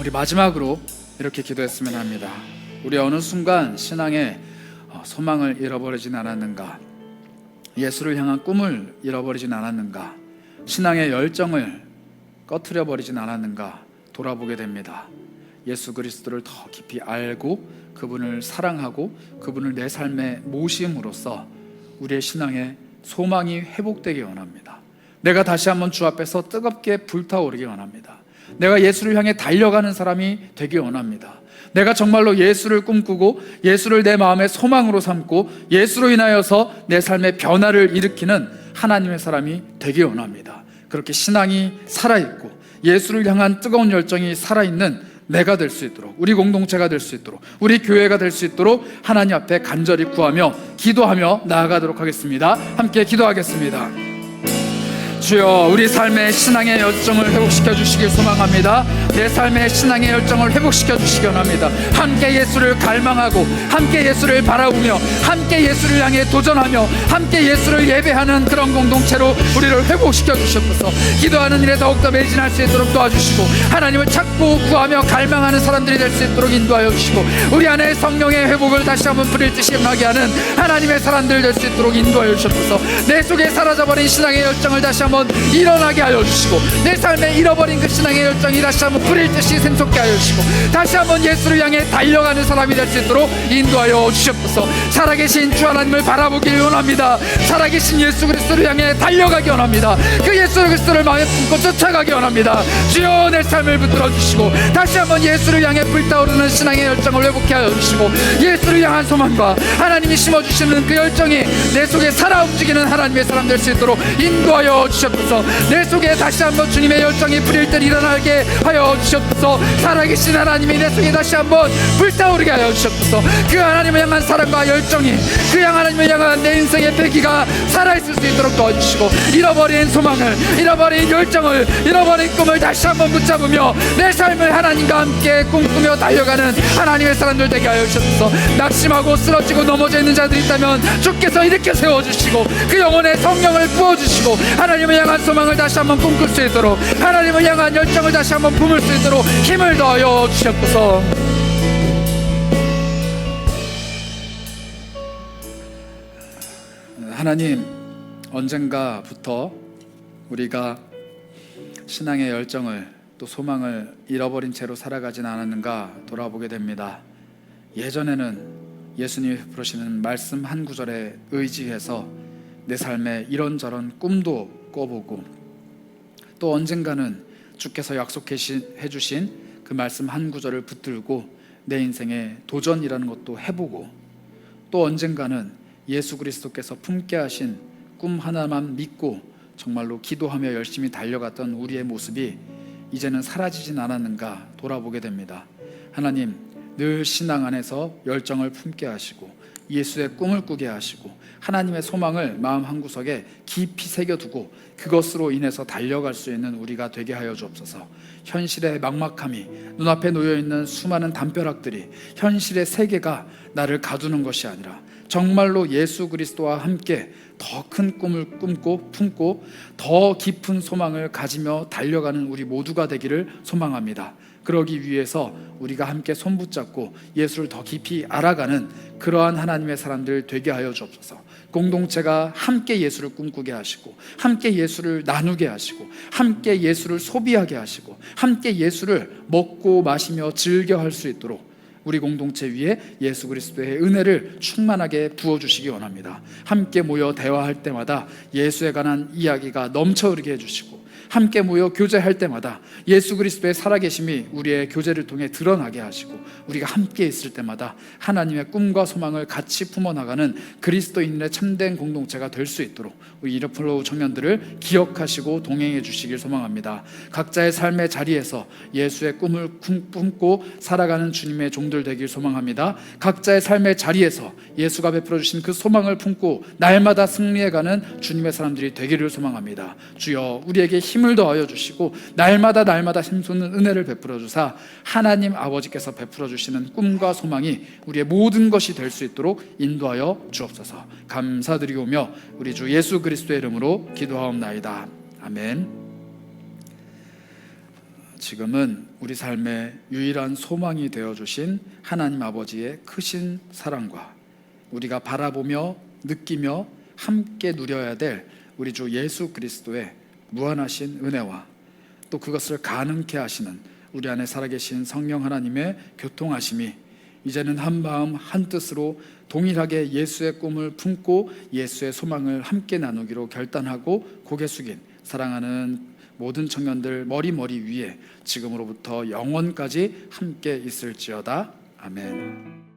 우리 마지막으로 이렇게 기도했으면 합니다. 우리 어느 순간 신앙의 소망을 잃어버리진 않았는가? 예수를 향한 꿈을 잃어버리진 않았는가? 신앙의 열정을 꺼트려 버리진 않았는가? 돌아보게 됩니다. 예수 그리스도를 더 깊이 알고 그분을 사랑하고 그분을 내 삶에 모심으로써 우리의 신앙의 소망이 회복되기 원합니다. 내가 다시 한번 주 앞에서 뜨겁게 불타오르기 원합니다. 내가 예수를 향해 달려가는 사람이 되기 원합니다. 내가 정말로 예수를 꿈꾸고 예수를 내 마음의 소망으로 삼고 예수로 인하여서 내 삶의 변화를 일으키는 하나님의 사람이 되기 원합니다. 그렇게 신앙이 살아있고 예수를 향한 뜨거운 열정이 살아있는 내가 될 수 있도록, 우리 공동체가 될 수 있도록, 우리 교회가 될 수 있도록 하나님 앞에 간절히 구하며 기도하며 나아가도록 하겠습니다. 함께 기도하겠습니다. 주여, 우리 삶의 신앙의 열정을 회복시켜 주시길 소망합니다. 내 삶의 신앙의 열정을 회복시켜 주시기 원합니다. 함께 예수를 갈망하고 함께 예수를 바라보며 함께 예수를 향해 도전하며 함께 예수를 예배하는 그런 공동체로 우리를 회복시켜 주시옵소서. 기도하는 일에 더욱더 매진할 수 있도록 도와주시고 하나님을 찾고 구하며 갈망하는 사람들이 될 수 있도록 인도하여 주시고 우리 안에 성령의 회복을 다시 한번 부릴 듯이 임하게 하는 하나님의 사람들 될 수 있도록 인도하여 주시옵소서. 내 속에 사라져버린 신앙의 열정을 다시 한번 일어나게 하여 주시고 내 삶에 잃어버린 그 신앙의 열정이 다시 한번 불일 듯이 샘솟게 하여 주시고 다시 한번 예수를 향해 달려가는 사람이 될 수 있도록 인도하여 주시옵소서. 살아계신 주 하나님을 바라보길 원합니다. 살아계신 예수 그리스도를 향해 달려가기 원합니다. 그 예수 그리스도를 마음에 품고 쫓아가기 원합니다. 주여, 내 삶을 붙들어 주시고 다시 한번 예수를 향해 불타오르는 신앙의 열정을 회복케 하여 주시고 예수를 향한 소망과 하나님이 심어주시는 그 열정이 내 속에 살아 움직이는 하나님의 사람 될 수 있도록 인도하여 주시옵소서. 내 속에 다시 한번 주님의 열정이 불일 때 일어나게 하여 주시옵소서. 살아계신 하나님이 내 속에 다시 한번 불타오르게 하여 주시옵소서. 그 하나님을 향한 사랑과 열정이 그 하나님을 향한 내 인생의 배기가 살아있을 수 있도록 도와주시고 잃어버린 소망을, 잃어버린 열정을, 잃어버린 꿈을 다시 한번 붙잡으며 내 삶을 하나님과 함께 꿈꾸며 달려가는 하나님의 사람들 되게 하여 주시옵소서. 낙심하고 쓰러지고 넘어져 있는 자들이 있다면 주께서 일으켜 세워주시고 그 영혼에 성령을 부어주시고 하나님을 향한 소망을 다시 한번 꿈꿀 수 있도록 하나님을 향한 열정을 다시 한번 품을 수 있도록 힘을 더하여 주시옵소서. 하나님, 언젠가부터 우리가 신앙의 열정을 또 소망을 잃어버린 채로 살아가진 않았는가 돌아보게 됩니다. 예전에는 예수님이 부르시는 말씀 한 구절에 의지해서 내 삶에 이런저런 꿈도 꿔보고 또 언젠가는 주께서 약속해 주신 그 말씀 한 구절을 붙들고 내 인생에 도전이라는 것도 해보고 또 언젠가는 예수 그리스도께서 품게 하신 꿈 하나만 믿고 정말로 기도하며 열심히 달려갔던 우리의 모습이 이제는 사라지진 않았는가 돌아보게 됩니다. 하나님, 늘 신앙 안에서 열정을 품게 하시고 예수의 꿈을 꾸게 하시고 하나님의 소망을 마음 한구석에 깊이 새겨두고 그것으로 인해서 달려갈 수 있는 우리가 되게 하여 주옵소서. 현실의 막막함이, 눈앞에 놓여있는 수많은 담벼락들이, 현실의 세계가 나를 가두는 것이 아니라 정말로 예수 그리스도와 함께 더 큰 꿈을 품고 더 깊은 소망을 가지며 달려가는 우리 모두가 되기를 소망합니다. 그러기 위해서 우리가 함께 손붙잡고 예수를 더 깊이 알아가는 그러한 하나님의 사람들 되게 하여 주옵소서. 공동체가 함께 예수를 꿈꾸게 하시고 함께 예수를 나누게 하시고 함께 예수를 소비하게 하시고 함께 예수를 먹고 마시며 즐겨 할 수 있도록 우리 공동체 위에 예수 그리스도의 은혜를 충만하게 부어주시기 원합니다. 함께 모여 대화할 때마다 예수에 관한 이야기가 넘쳐 흐르게 해주시고 함께 모여 교제할 때마다 예수 그리스도의 살아계심이 우리의 교제를 통해 드러나게 하시고 우리가 함께 있을 때마다 하나님의 꿈과 소망을 같이 품어나가는 그리스도인의 참된 공동체가 될 수 있도록 우리 이르플로우 청년들을 기억하시고 동행해 주시길 소망합니다. 각자의 삶의 자리에서 예수의 꿈을 품고 살아가는 주님의 종들 되길 소망합니다. 각자의 삶의 자리에서 예수가 베풀어 주신 그 소망을 품고 날마다 승리해가는 주님의 사람들이 되기를 소망합니다. 주여, 우리에게 힘을 더하여 주시고 날마다 힘솟는 은혜를 베풀어 주사 하나님 아버지께서 베풀어 주시는 꿈과 소망이 우리의 모든 것이 될 수 있도록 인도하여 주옵소서. 감사드리오며 우리 주 예수 그리스도의 이름으로 기도하옵나이다. 아멘. 지금은 우리 삶의 유일한 소망이 되어주신 하나님 아버지의 크신 사랑과 우리가 바라보며 느끼며 함께 누려야 될 우리 주 예수 그리스도의 무한하신 은혜와 또 그것을 가능케 하시는 우리 안에 살아계신 성령 하나님의 교통하심이 이제는 한 마음 한 뜻으로 동일하게 예수의 꿈을 품고 예수의 소망을 함께 나누기로 결단하고 고개 숙인 사랑하는 모든 청년들 머리 위에 지금으로부터 영원까지 함께 있을지어다. 아멘.